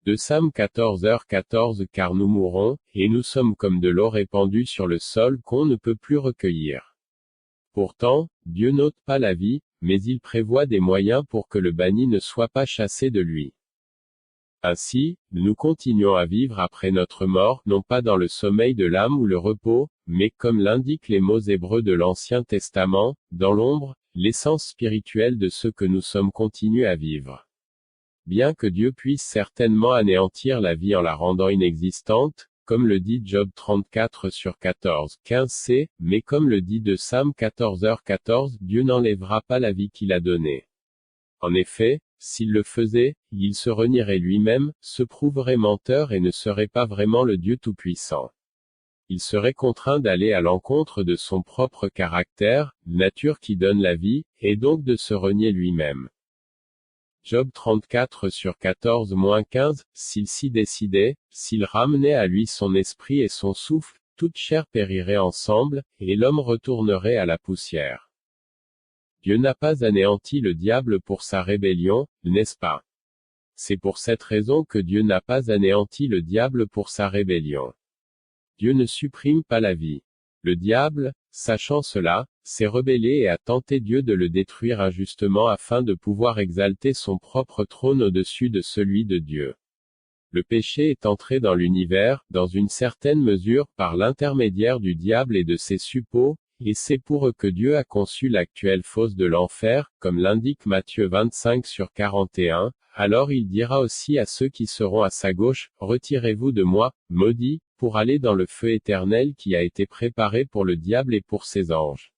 2 Sam 14h14 Car nous mourrons, et nous sommes comme de l'eau répandue sur le sol qu'on ne peut plus recueillir. Pourtant, Dieu n'ôte pas la vie, mais il prévoit des moyens pour que le banni ne soit pas chassé de lui. Ainsi, nous continuons à vivre après notre mort, non pas dans le sommeil de l'âme ou le repos, mais comme l'indiquent les mots hébreux de l'Ancien Testament, dans l'ombre, l'essence spirituelle de ce que nous sommes continue à vivre. Bien que Dieu puisse certainement anéantir la vie en la rendant inexistante, comme le dit Job 34/14, 15c, mais comme le dit 2 Sam 14h14, Dieu n'enlèvera pas la vie qu'il a donnée. En effet, s'il le faisait, il se renierait lui-même, se prouverait menteur et ne serait pas vraiment le Dieu Tout-Puissant. Il serait contraint d'aller à l'encontre de son propre caractère, nature qui donne la vie, et donc de se renier lui-même. Job 34/14-15, s'il s'y décidait, s'il ramenait à lui son esprit et son souffle, toute chair périrait ensemble, et l'homme retournerait à la poussière. Dieu n'a pas anéanti le diable pour sa rébellion, n'est-ce pas? C'est pour cette raison que Dieu n'a pas anéanti le diable pour sa rébellion. Dieu ne supprime pas la vie. Le diable, sachant cela, s'est rebellé et a tenté Dieu de le détruire injustement afin de pouvoir exalter son propre trône au-dessus de celui de Dieu. Le péché est entré dans l'univers, dans une certaine mesure, par l'intermédiaire du diable et de ses suppôts, et c'est pour eux que Dieu a conçu l'actuelle fosse de l'enfer, comme l'indique Matthieu 25/41, alors il dira aussi à ceux qui seront à sa gauche, retirez-vous de moi, maudits, pour aller dans le feu éternel qui a été préparé pour le diable et pour ses anges.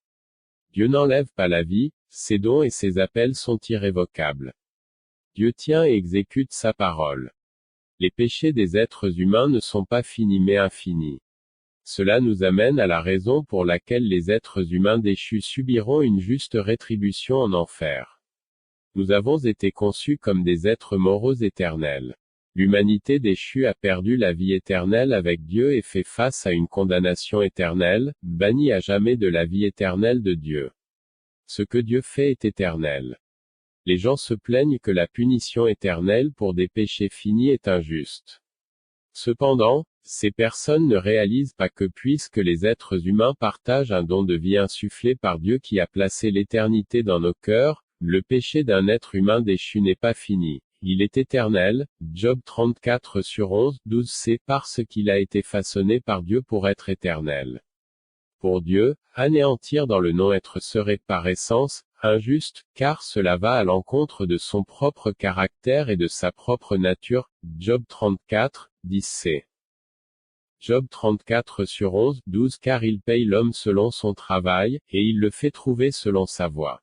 Dieu n'enlève pas la vie, ses dons et ses appels sont irrévocables. Dieu tient et exécute sa parole. Les péchés des êtres humains ne sont pas finis mais infinis. Cela nous amène à la raison pour laquelle les êtres humains déchus subiront une juste rétribution en enfer. Nous avons été conçus comme des êtres moraux éternels. L'humanité déchue a perdu la vie éternelle avec Dieu et fait face à une condamnation éternelle, bannie à jamais de la vie éternelle de Dieu. Ce que Dieu fait est éternel. Les gens se plaignent que la punition éternelle pour des péchés finis est injuste. Cependant, ces personnes ne réalisent pas que puisque les êtres humains partagent un don de vie insufflé par Dieu qui a placé l'éternité dans nos cœurs, le péché d'un être humain déchu n'est pas fini. Il est éternel, Job 34/11, 12c, parce qu'il a été façonné par Dieu pour être éternel. Pour Dieu, anéantir dans le non-être serait par essence injuste, car cela va à l'encontre de son propre caractère et de sa propre nature, Job 34, 10c. Job 34/11, 12 Car il paye l'homme selon son travail, et il le fait trouver selon sa voie.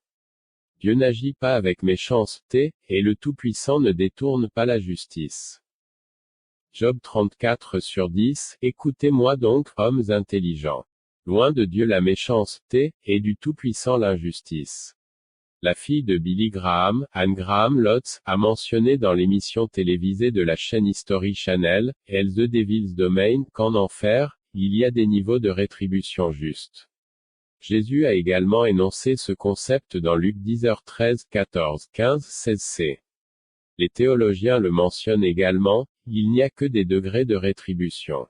Dieu n'agit pas avec méchanceté, et le Tout-Puissant ne détourne pas la justice. Job 34/10 Écoutez-moi donc, hommes intelligents. Loin de Dieu la méchanceté, et du Tout-Puissant l'injustice. La fille de Billy Graham, Anne Graham Lotz, a mentionné dans l'émission télévisée de la chaîne History Channel, The Devil's Domain, qu'en enfer, il y a des niveaux de rétribution justes. Jésus a également énoncé ce concept dans Luc 10h13, 14, 15, 16c. Les théologiens le mentionnent également, il n'y a que des degrés de rétribution.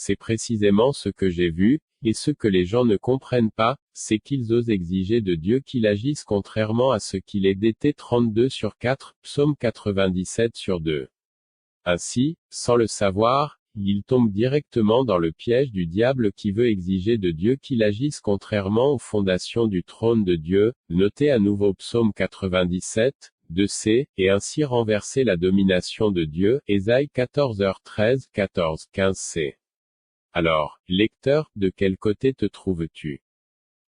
c'est précisément ce que j'ai vu, et ce que les gens ne comprennent pas, c'est qu'ils osent exiger de Dieu qu'il agisse contrairement à ce qu'il est. DT 32/4, Psaume 97/2. Ainsi, sans le savoir, ils tombent directement dans le piège du diable qui veut exiger de Dieu qu'il agisse contrairement aux fondations du trône de Dieu. Notez à nouveau Psaume 97, 2c, et ainsi renverser la domination de Dieu. Ésaïe 14h13, 14-15c. Alors, lecteur, de quel côté te trouves-tu?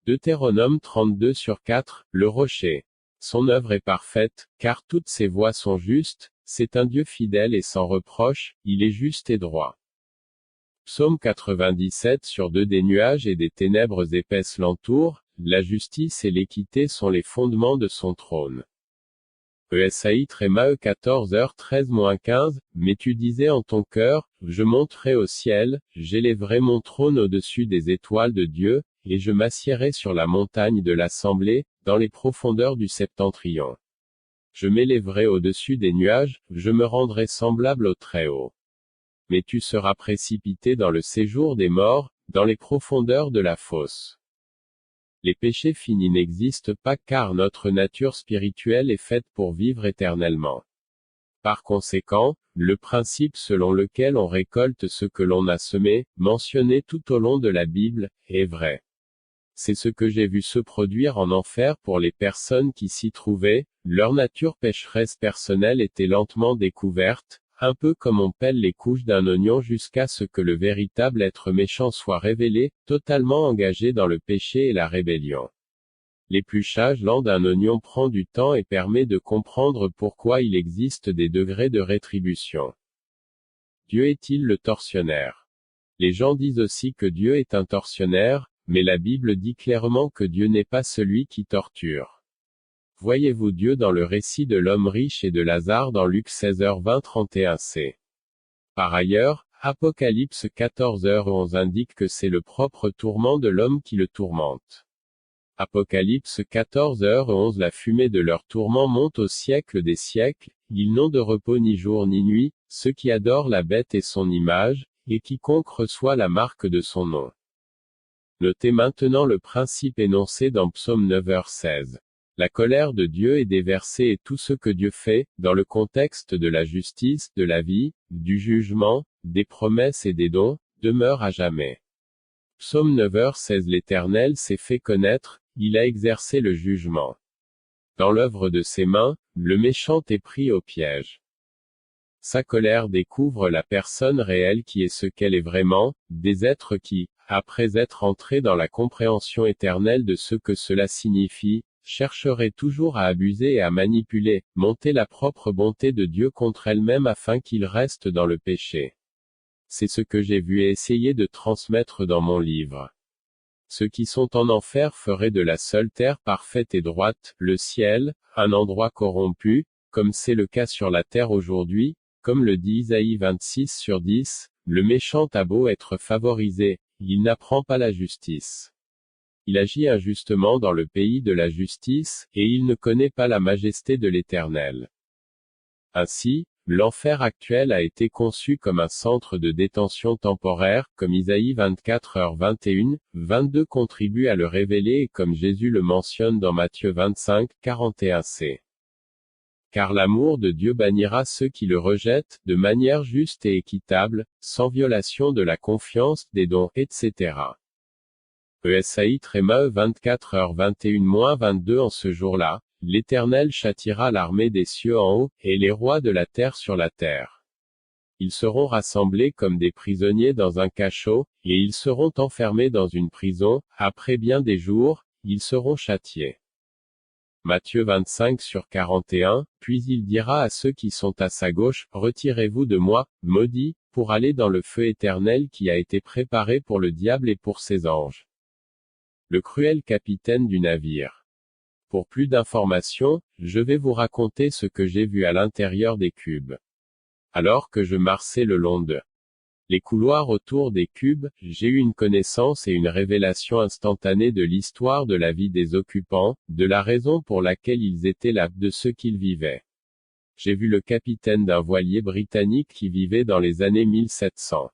Deutéronome 32/4, le rocher. Son œuvre est parfaite, car toutes ses voies sont justes, c'est un Dieu fidèle et sans reproche, il est juste et droit. Psaume 97/2 Des nuages et des ténèbres épaisses l'entourent, la justice et l'équité sont les fondements de son trône. ESAI Tréma 14h13-15, mais tu disais en ton cœur, je monterai au ciel, j'élèverai mon trône au-dessus des étoiles de Dieu, et je m'assiérai sur la montagne de l'assemblée, dans les profondeurs du septentrion. Je m'élèverai au-dessus des nuages, je me rendrai semblable au Très-Haut. Mais tu seras précipité dans le séjour des morts, dans les profondeurs de la fosse. Les péchés finis n'existent pas car notre nature spirituelle est faite pour vivre éternellement. Par conséquent, le principe selon lequel on récolte ce que l'on a semé, mentionné tout au long de la Bible, est vrai. C'est ce que j'ai vu se produire en enfer pour les personnes qui s'y trouvaient, leur nature pécheresse personnelle était lentement découverte, un peu comme on pèle les couches d'un oignon jusqu'à ce que le véritable être méchant soit révélé, totalement engagé dans le péché et la rébellion. L'épluchage lent d'un oignon prend du temps et permet de comprendre pourquoi il existe des degrés de rétribution. Dieu est-il le tortionnaire? Les gens disent aussi que Dieu est un tortionnaire, mais la Bible dit clairement que Dieu n'est pas celui qui torture. Voyez-vous Dieu dans le récit de l'homme riche et de Lazare dans Luc 16h20-31c. Par ailleurs, Apocalypse 14h11 indique que c'est le propre tourment de l'homme qui le tourmente. Apocalypse 14h11 La fumée de leur tourment monte au siècle des siècles, ils n'ont de repos ni jour ni nuit, ceux qui adorent la bête et son image, et quiconque reçoit la marque de son nom. Notez maintenant le principe énoncé dans Psaume 9h16. La colère de Dieu est déversée et tout ce que Dieu fait, dans le contexte de la justice, de la vie, du jugement, des promesses et des dons, demeure à jamais. Psaume 9h16 L'Éternel s'est fait connaître, il a exercé le jugement. Dans l'œuvre de ses mains, le méchant est pris au piège. Sa colère découvre la personne réelle qui est ce qu'elle est vraiment, des êtres qui, après être entrés dans la compréhension éternelle de ce que cela signifie, chercheraient toujours à abuser et à manipuler, monter la propre bonté de Dieu contre elle-même afin qu'il reste dans le péché. C'est ce que j'ai vu et essayé de transmettre dans mon livre. Ceux qui sont en enfer feraient de la seule terre parfaite et droite, le ciel, un endroit corrompu, comme c'est le cas sur la terre aujourd'hui, comme le dit Isaïe 26/10, le méchant a beau être favorisé, il n'apprend pas la justice. Il agit injustement dans le pays de la justice, et il ne connaît pas la majesté de l'Éternel. Ainsi, l'enfer actuel a été conçu comme un centre de détention temporaire, comme Isaïe 24h21, 22 contribue à le révéler et comme Jésus le mentionne dans Matthieu 25:41c. Car l'amour de Dieu bannira ceux qui le rejettent, de manière juste et équitable, sans violation de la confiance, des dons, etc. ESAI Tréma 24h21-22 En ce jour-là, l'Éternel châtiera l'armée des cieux en haut, et les rois de la terre sur la terre. Ils seront rassemblés comme des prisonniers dans un cachot, et ils seront enfermés dans une prison, après bien des jours, ils seront châtiés. Matthieu 25/41, puis il dira à ceux qui sont à sa gauche, retirez-vous de moi, maudits, pour aller dans le feu éternel qui a été préparé pour le diable et pour ses anges. Le cruel capitaine du navire. Pour plus d'informations, je vais vous raconter ce que j'ai vu à l'intérieur des cubes. Alors que je marchais le long de les couloirs autour des cubes, j'ai eu une connaissance et une révélation instantanée de l'histoire de la vie des occupants, de la raison pour laquelle ils étaient là, de ce qu'ils vivaient. J'ai vu le capitaine d'un voilier britannique qui vivait dans les années 1700.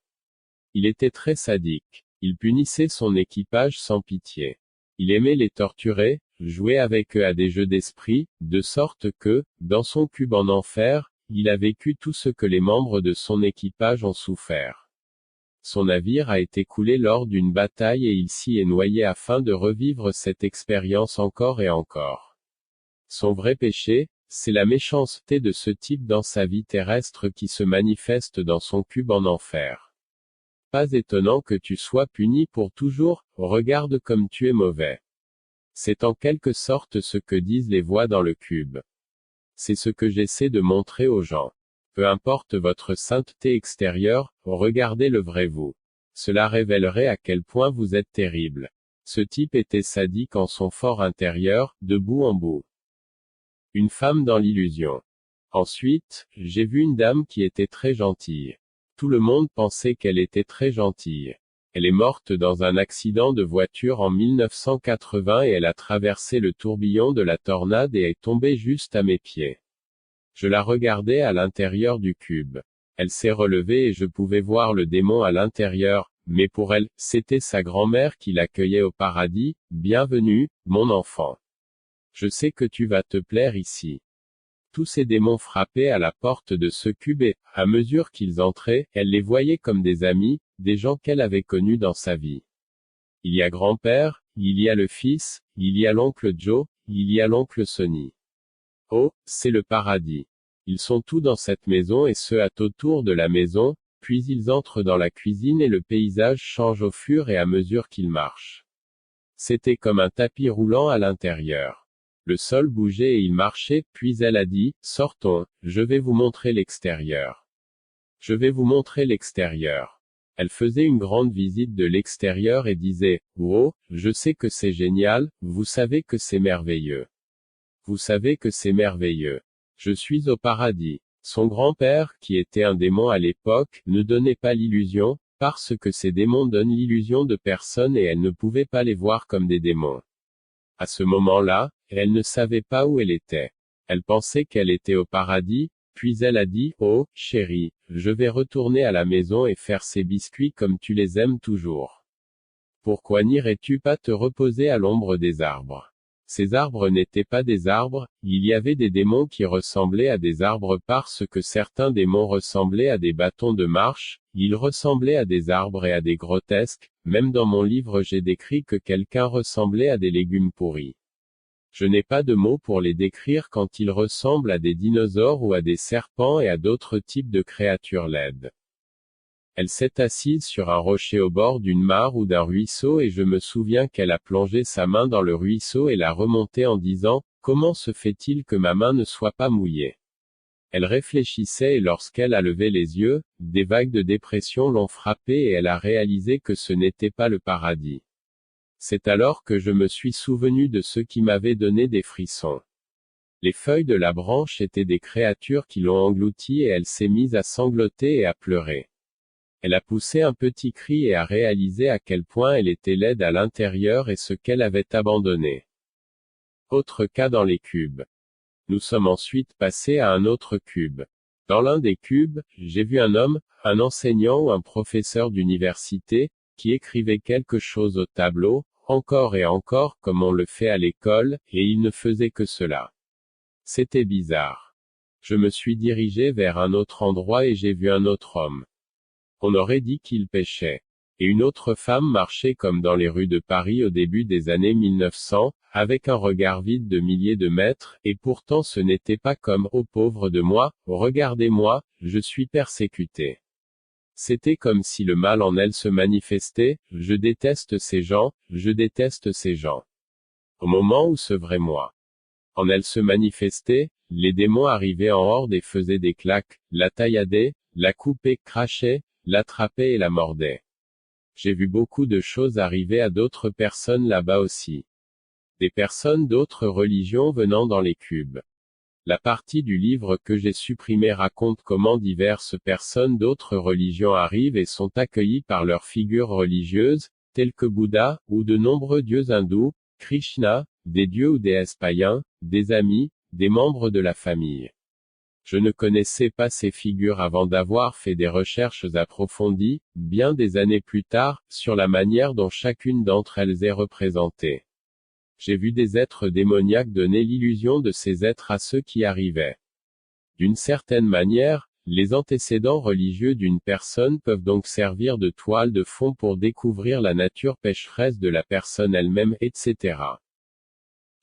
Il était très sadique. Il punissait son équipage sans pitié. Il aimait les torturer, jouer avec eux à des jeux d'esprit, de sorte que, dans son cube en enfer, il a vécu tout ce que les membres de son équipage ont souffert. Son navire a été coulé lors d'une bataille et il s'y est noyé afin de revivre cette expérience encore et encore. Son vrai péché, c'est la méchanceté de ce type dans sa vie terrestre qui se manifeste dans son cube en enfer. Pas étonnant que tu sois puni pour toujours, regarde comme tu es mauvais. C'est en quelque sorte ce que disent les voix dans le cube. C'est ce que j'essaie de montrer aux gens. Peu importe votre sainteté extérieure, regardez le vrai vous. Cela révélerait à quel point vous êtes terrible. Ce type était sadique en son fort intérieur, de bout en bout. Une femme dans l'illusion. Ensuite, j'ai vu une dame qui était très gentille. Tout le monde pensait qu'elle était très gentille. Elle est morte dans un accident de voiture en 1980 et elle a traversé le tourbillon de la tornade et est tombée juste à mes pieds. Je la regardais à l'intérieur du cube. Elle s'est relevée et je pouvais voir le démon à l'intérieur, mais pour elle, c'était sa grand-mère qui l'accueillait au paradis. Bienvenue, mon enfant. Je sais que tu vas te plaire ici. Tous ces démons frappaient à la porte de ce cube et, à mesure qu'ils entraient, elle les voyait comme des amis, des gens qu'elle avait connus dans sa vie. Il y a grand-père, il y a le fils, il y a l'oncle Joe, il y a l'oncle Sonny. Oh, c'est le paradis. Ils sont tous dans cette maison et se hâtent autour de la maison, puis ils entrent dans la cuisine et le paysage change au fur et à mesure qu'ils marchent. C'était comme un tapis roulant à l'intérieur. Le sol bougeait et il marchait, puis elle a dit, « Sortons, je vais vous montrer l'extérieur. Je vais vous montrer l'extérieur. » Elle faisait une grande visite de l'extérieur et disait, « Oh, je sais que c'est génial, vous savez que c'est merveilleux. Vous savez que c'est merveilleux. Je suis au paradis. » Son grand-père, qui était un démon à l'époque, ne donnait pas l'illusion, parce que ces démons donnent l'illusion de personne et elle ne pouvait pas les voir comme des démons. À ce moment-là, elle ne savait pas où elle était. Elle pensait qu'elle était au paradis, puis elle a dit, « Oh, chérie, je vais retourner à la maison et faire ces biscuits comme tu les aimes toujours. Pourquoi n'irais-tu pas te reposer à l'ombre des arbres ?» Ces arbres n'étaient pas des arbres, il y avait des démons qui ressemblaient à des arbres parce que certains démons ressemblaient à des bâtons de marche, ils ressemblaient à des arbres et à des grotesques, même dans mon livre j'ai décrit que quelqu'un ressemblait à des légumes pourris. Je n'ai pas de mots pour les décrire quand ils ressemblent à des dinosaures ou à des serpents et à d'autres types de créatures laides. Elle s'est assise sur un rocher au bord d'une mare ou d'un ruisseau et je me souviens qu'elle a plongé sa main dans le ruisseau et l'a remonté en disant, « Comment se fait-il que ma main ne soit pas mouillée ?» Elle réfléchissait et lorsqu'elle a levé les yeux, des vagues de dépression l'ont frappée et elle a réalisé que ce n'était pas le paradis. C'est alors que je me suis souvenu de ce qui m'avait donné des frissons. Les feuilles de la branche étaient des créatures qui l'ont engloutie et elle s'est mise à sangloter et à pleurer. Elle a poussé un petit cri et a réalisé à quel point elle était laide à l'intérieur et ce qu'elle avait abandonné. Autre cas dans les cubes. Nous sommes ensuite passés à un autre cube. Dans l'un des cubes, j'ai vu un homme, un enseignant ou un professeur d'université, qui écrivait quelque chose au tableau, encore et encore comme on le fait à l'école, et il ne faisait que cela. C'était bizarre. Je me suis dirigé vers un autre endroit et j'ai vu un autre homme. On aurait dit qu'il pêchait. Et une autre femme marchait comme dans les rues de Paris au début des années 1900, avec un regard vide de milliers de mètres, et pourtant ce n'était pas comme « Oh pauvre de moi, regardez-moi, je suis persécuté ». C'était comme si le mal en elle se manifestait, « Je déteste ces gens, je déteste ces gens ». Au moment où ce vrai moi en elle se manifestait, les démons arrivaient en horde et faisaient des claques, la tailladaient, la coupaient, crachaient, l'attrapaient et la mordaient. J'ai vu beaucoup de choses arriver à d'autres personnes là-bas aussi. Des personnes d'autres religions venant dans les cubes. La partie du livre que j'ai supprimé raconte comment diverses personnes d'autres religions arrivent et sont accueillies par leurs figures religieuses, telles que Bouddha, ou de nombreux dieux hindous, Krishna, des dieux ou déesses païens, des amis, des membres de la famille. Je ne connaissais pas ces figures avant d'avoir fait des recherches approfondies, bien des années plus tard, sur la manière dont chacune d'entre elles est représentée. J'ai vu des êtres démoniaques donner l'illusion de ces êtres à ceux qui arrivaient. D'une certaine manière, les antécédents religieux d'une personne peuvent donc servir de toile de fond pour découvrir la nature pécheresse de la personne elle-même, etc.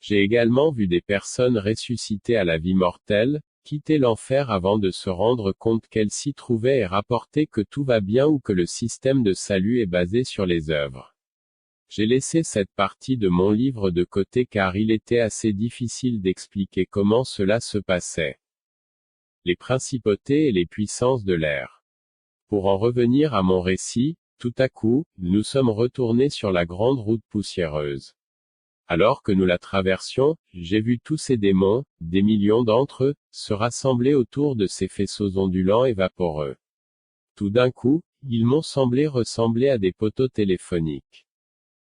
J'ai également vu des personnes ressuscitées à la vie mortelle, quitter l'enfer avant de se rendre compte qu'elles s'y trouvaient et rapporter que tout va bien ou que le système de salut est basé sur les œuvres. J'ai laissé cette partie de mon livre de côté car il était assez difficile d'expliquer comment cela se passait. Les principautés et les puissances de l'air. Pour en revenir à mon récit, tout à coup, nous sommes retournés sur la grande route poussiéreuse. Alors que nous la traversions, j'ai vu tous ces démons, des millions d'entre eux, se rassembler autour de ces faisceaux ondulants et vaporeux. Tout d'un coup, ils m'ont semblé ressembler à des poteaux téléphoniques.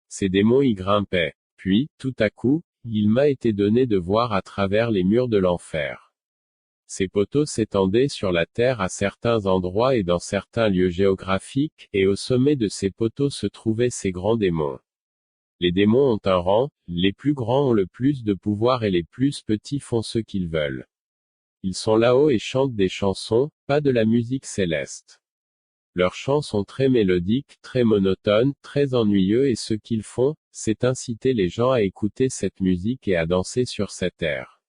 Ces démons y grimpaient. Puis, tout à coup, il m'a été donné de voir à travers les murs de l'enfer. Ces poteaux s'étendaient sur la terre à certains endroits et dans certains lieux géographiques, et au sommet de ces poteaux se trouvaient ces grands démons. Les démons ont un rang, les plus grands ont le plus de pouvoir et les plus petits font ce qu'ils veulent. Ils sont là-haut et chantent des chansons, pas de la musique céleste. Leurs chants sont très mélodiques, très monotones, très ennuyeux et ce qu'ils font, c'est inciter les gens à écouter cette musique et à danser sur cette air.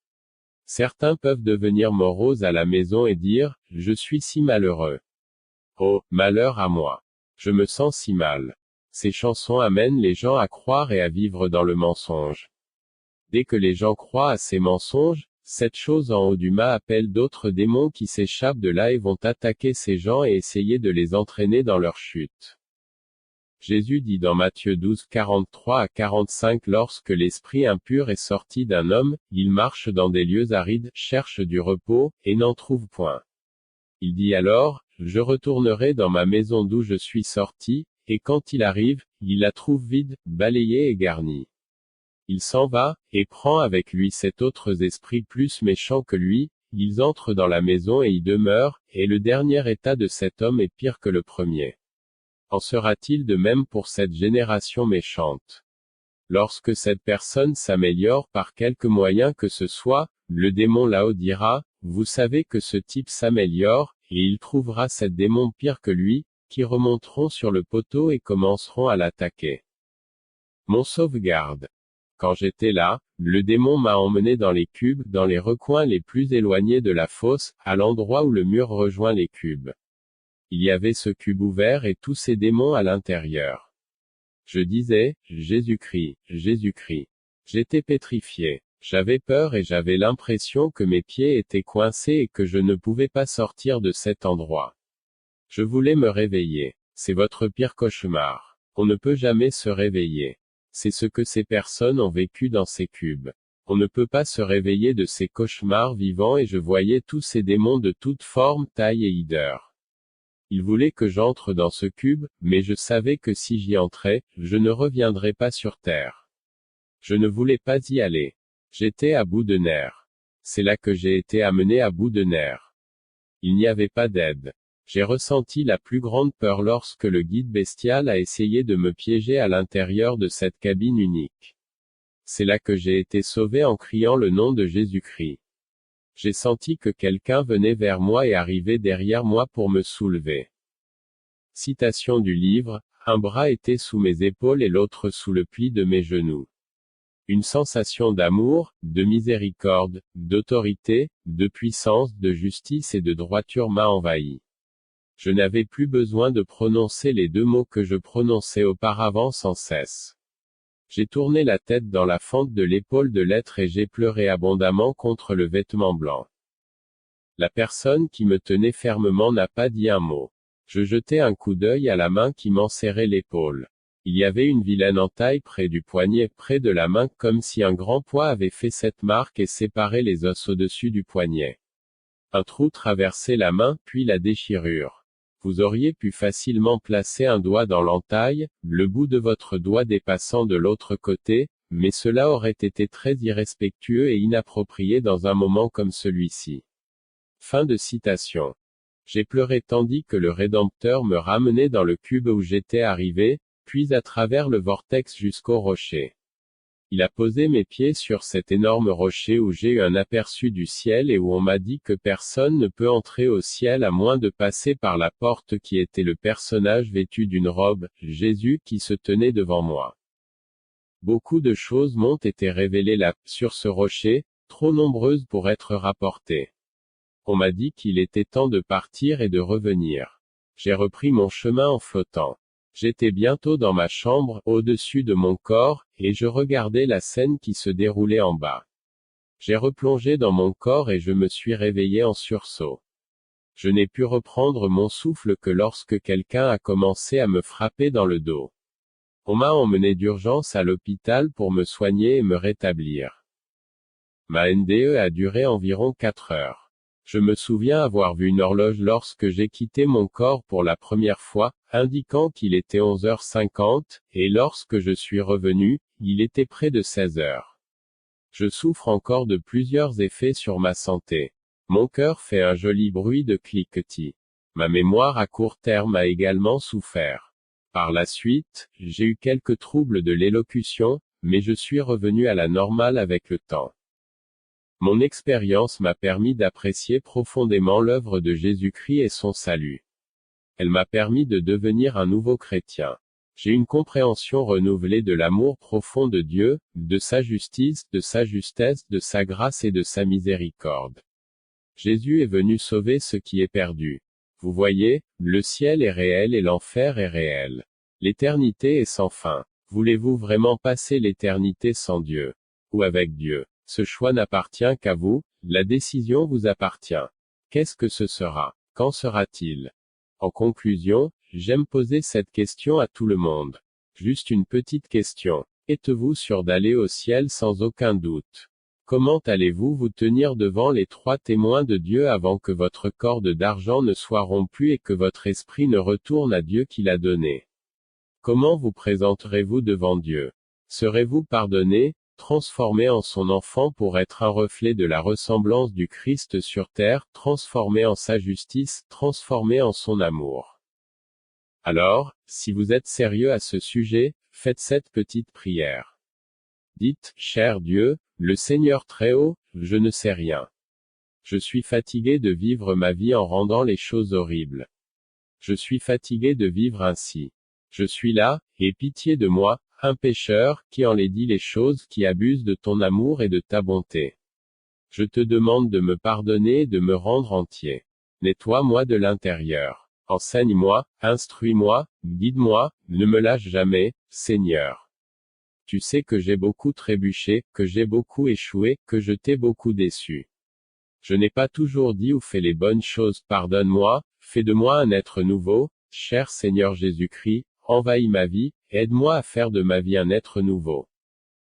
Certains peuvent devenir moroses à la maison et dire, « Je suis si malheureux. Oh, malheur à moi. Je me sens si mal. » Ces chansons amènent les gens à croire et à vivre dans le mensonge. Dès que les gens croient à ces mensonges, cette chose en haut du mât appelle d'autres démons qui s'échappent de là et vont attaquer ces gens et essayer de les entraîner dans leur chute. Jésus dit dans Matthieu 12, 43 à 45 lorsque l'esprit impur est sorti d'un homme, il marche dans des lieux arides, cherche du repos, et n'en trouve point. Il dit alors, je retournerai dans ma maison d'où je suis sorti, et quand il arrive, il la trouve vide, balayée et garnie. Il s'en va, et prend avec lui sept autres esprits plus méchants que lui, ils entrent dans la maison et y demeurent, et le dernier état de cet homme est pire que le premier. En sera-t-il de même pour cette génération méchante? Lorsque cette personne s'améliore par quelque moyen que ce soit, le démon là-haut dira, vous savez que ce type s'améliore, et il trouvera sept démons pires que lui, qui remonteront sur le poteau et commenceront à l'attaquer. Mon sauvegarde. Quand j'étais là, le démon m'a emmené dans les cubes, dans les recoins les plus éloignés de la fosse, à l'endroit où le mur rejoint les cubes. Il y avait ce cube ouvert et tous ces démons à l'intérieur. Je disais, Jésus-Christ, Jésus-Christ. J'étais pétrifié. J'avais peur et j'avais l'impression que mes pieds étaient coincés et que je ne pouvais pas sortir de cet endroit. Je voulais me réveiller. C'est votre pire cauchemar. On ne peut jamais se réveiller. C'est ce que ces personnes ont vécu dans ces cubes. On ne peut pas se réveiller de ces cauchemars vivants et je voyais tous ces démons de toutes formes, tailles et hideurs. Ils voulaient que j'entre dans ce cube, mais je savais que si j'y entrais, je ne reviendrais pas sur terre. Je ne voulais pas y aller. J'étais à bout de nerfs. C'est là que j'ai été amené à bout de nerfs. Il n'y avait pas d'aide. J'ai ressenti la plus grande peur lorsque le guide bestial a essayé de me piéger à l'intérieur de cette cabine unique. C'est là que j'ai été sauvé en criant le nom de Jésus-Christ. J'ai senti que quelqu'un venait vers moi et arrivait derrière moi pour me soulever. Citation du livre, un bras était sous mes épaules et l'autre sous le pli de mes genoux. Une sensation d'amour, de miséricorde, d'autorité, de puissance, de justice et de droiture m'a envahi. Je n'avais plus besoin de prononcer les deux mots que je prononçais auparavant sans cesse. J'ai tourné la tête dans la fente de l'épaule de l'être et j'ai pleuré abondamment contre le vêtement blanc. La personne qui me tenait fermement n'a pas dit un mot. Je jetai un coup d'œil à la main qui m'enserrait l'épaule. Il y avait une vilaine entaille près du poignet, près de la main, comme si un grand poids avait fait cette marque et séparé les os au-dessus du poignet. Un trou traversait la main, puis la déchirure. Vous auriez pu facilement placer un doigt dans l'entaille, le bout de votre doigt dépassant de l'autre côté, mais cela aurait été très irrespectueux et inapproprié dans un moment comme celui-ci. Fin de citation. J'ai pleuré tandis que le Rédempteur me ramenait dans le cube où j'étais arrivé, puis à travers le vortex jusqu'au rocher. Il a posé mes pieds sur cet énorme rocher où j'ai eu un aperçu du ciel et où on m'a dit que personne ne peut entrer au ciel à moins de passer par la porte qui était le personnage vêtu d'une robe, Jésus qui se tenait devant moi. Beaucoup de choses m'ont été révélées là, sur ce rocher, trop nombreuses pour être rapportées. On m'a dit qu'il était temps de partir et de revenir. J'ai repris mon chemin en flottant. J'étais bientôt dans ma chambre, au-dessus de mon corps, et je regardais la scène qui se déroulait en bas. J'ai replongé dans mon corps et je me suis réveillé en sursaut. Je n'ai pu reprendre mon souffle que lorsque quelqu'un a commencé à me frapper dans le dos. On m'a emmené d'urgence à l'hôpital pour me soigner et me rétablir. Ma NDE a duré environ 4 heures. Je me souviens avoir vu une horloge lorsque j'ai quitté mon corps pour la première fois, indiquant qu'il était 11h50, et lorsque je suis revenu, il était près de 16h. Je souffre encore de plusieurs effets sur ma santé. Mon cœur fait un joli bruit de cliquetis. Ma mémoire à court terme a également souffert. Par la suite, j'ai eu quelques troubles de l'élocution, mais je suis revenu à la normale avec le temps. Mon expérience m'a permis d'apprécier profondément l'œuvre de Jésus-Christ et son salut. Elle m'a permis de devenir un nouveau chrétien. J'ai une compréhension renouvelée de l'amour profond de Dieu, de sa justice, de sa justesse, de sa grâce et de sa miséricorde. Jésus est venu sauver ce qui est perdu. Vous voyez, le ciel est réel et l'enfer est réel. L'éternité est sans fin. Voulez-vous vraiment passer l'éternité sans Dieu? Ou avec Dieu? Ce choix n'appartient qu'à vous, la décision vous appartient. Qu'est-ce que ce sera? Quand sera-t-il? En conclusion, j'aime poser cette question à tout le monde. Juste une petite question. Êtes-vous sûr d'aller au ciel sans aucun doute? Comment allez-vous vous tenir devant les 3 témoins de Dieu avant que votre corde d'argent ne soit rompue et que votre esprit ne retourne à Dieu qui l'a donné? Comment vous présenterez-vous devant Dieu? Serez-vous pardonné, transformé en son enfant pour être un reflet de la ressemblance du Christ sur terre, transformé en sa justice, transformé en son amour? Alors, si vous êtes sérieux à ce sujet, faites cette petite prière. Dites, cher Dieu, le Seigneur Très-Haut, je ne sais rien. Je suis fatigué de vivre ma vie en rendant les choses horribles. Je suis fatigué de vivre ainsi. Je suis là, aie pitié de moi, un pécheur, qui enlaidit les choses, qui abuse de ton amour et de ta bonté. Je te demande de me pardonner et de me rendre entier. Nettoie-moi de l'intérieur. Enseigne-moi, instruis-moi, guide-moi, ne me lâche jamais, Seigneur. Tu sais que j'ai beaucoup trébuché, que j'ai beaucoup échoué, que je t'ai beaucoup déçu. Je n'ai pas toujours dit ou fait les bonnes choses, pardonne-moi, fais de moi un être nouveau, cher Seigneur Jésus-Christ, envahis ma vie, aide-moi à faire de ma vie un être nouveau.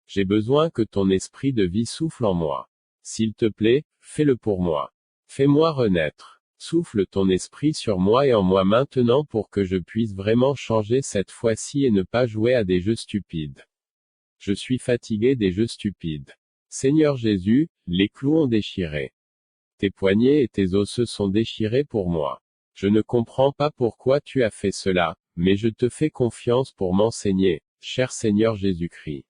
J'ai besoin que ton esprit de vie souffle en moi. S'il te plaît, fais-le pour moi. Fais-moi renaître. Souffle ton esprit sur moi et en moi maintenant pour que je puisse vraiment changer cette fois-ci et ne pas jouer à des jeux stupides. Je suis fatigué des jeux stupides. Seigneur Jésus, les clous ont déchiré. Tes poignets et tes os se sont déchirés pour moi. Je ne comprends pas pourquoi tu as fait cela, mais je te fais confiance pour m'enseigner, cher Seigneur Jésus-Christ.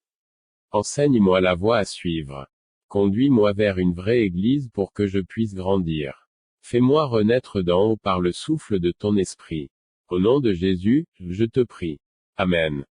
Enseigne-moi la voie à suivre. Conduis-moi vers une vraie église pour que je puisse grandir. Fais-moi renaître d'en haut par le souffle de ton esprit. Au nom de Jésus, je te prie. Amen.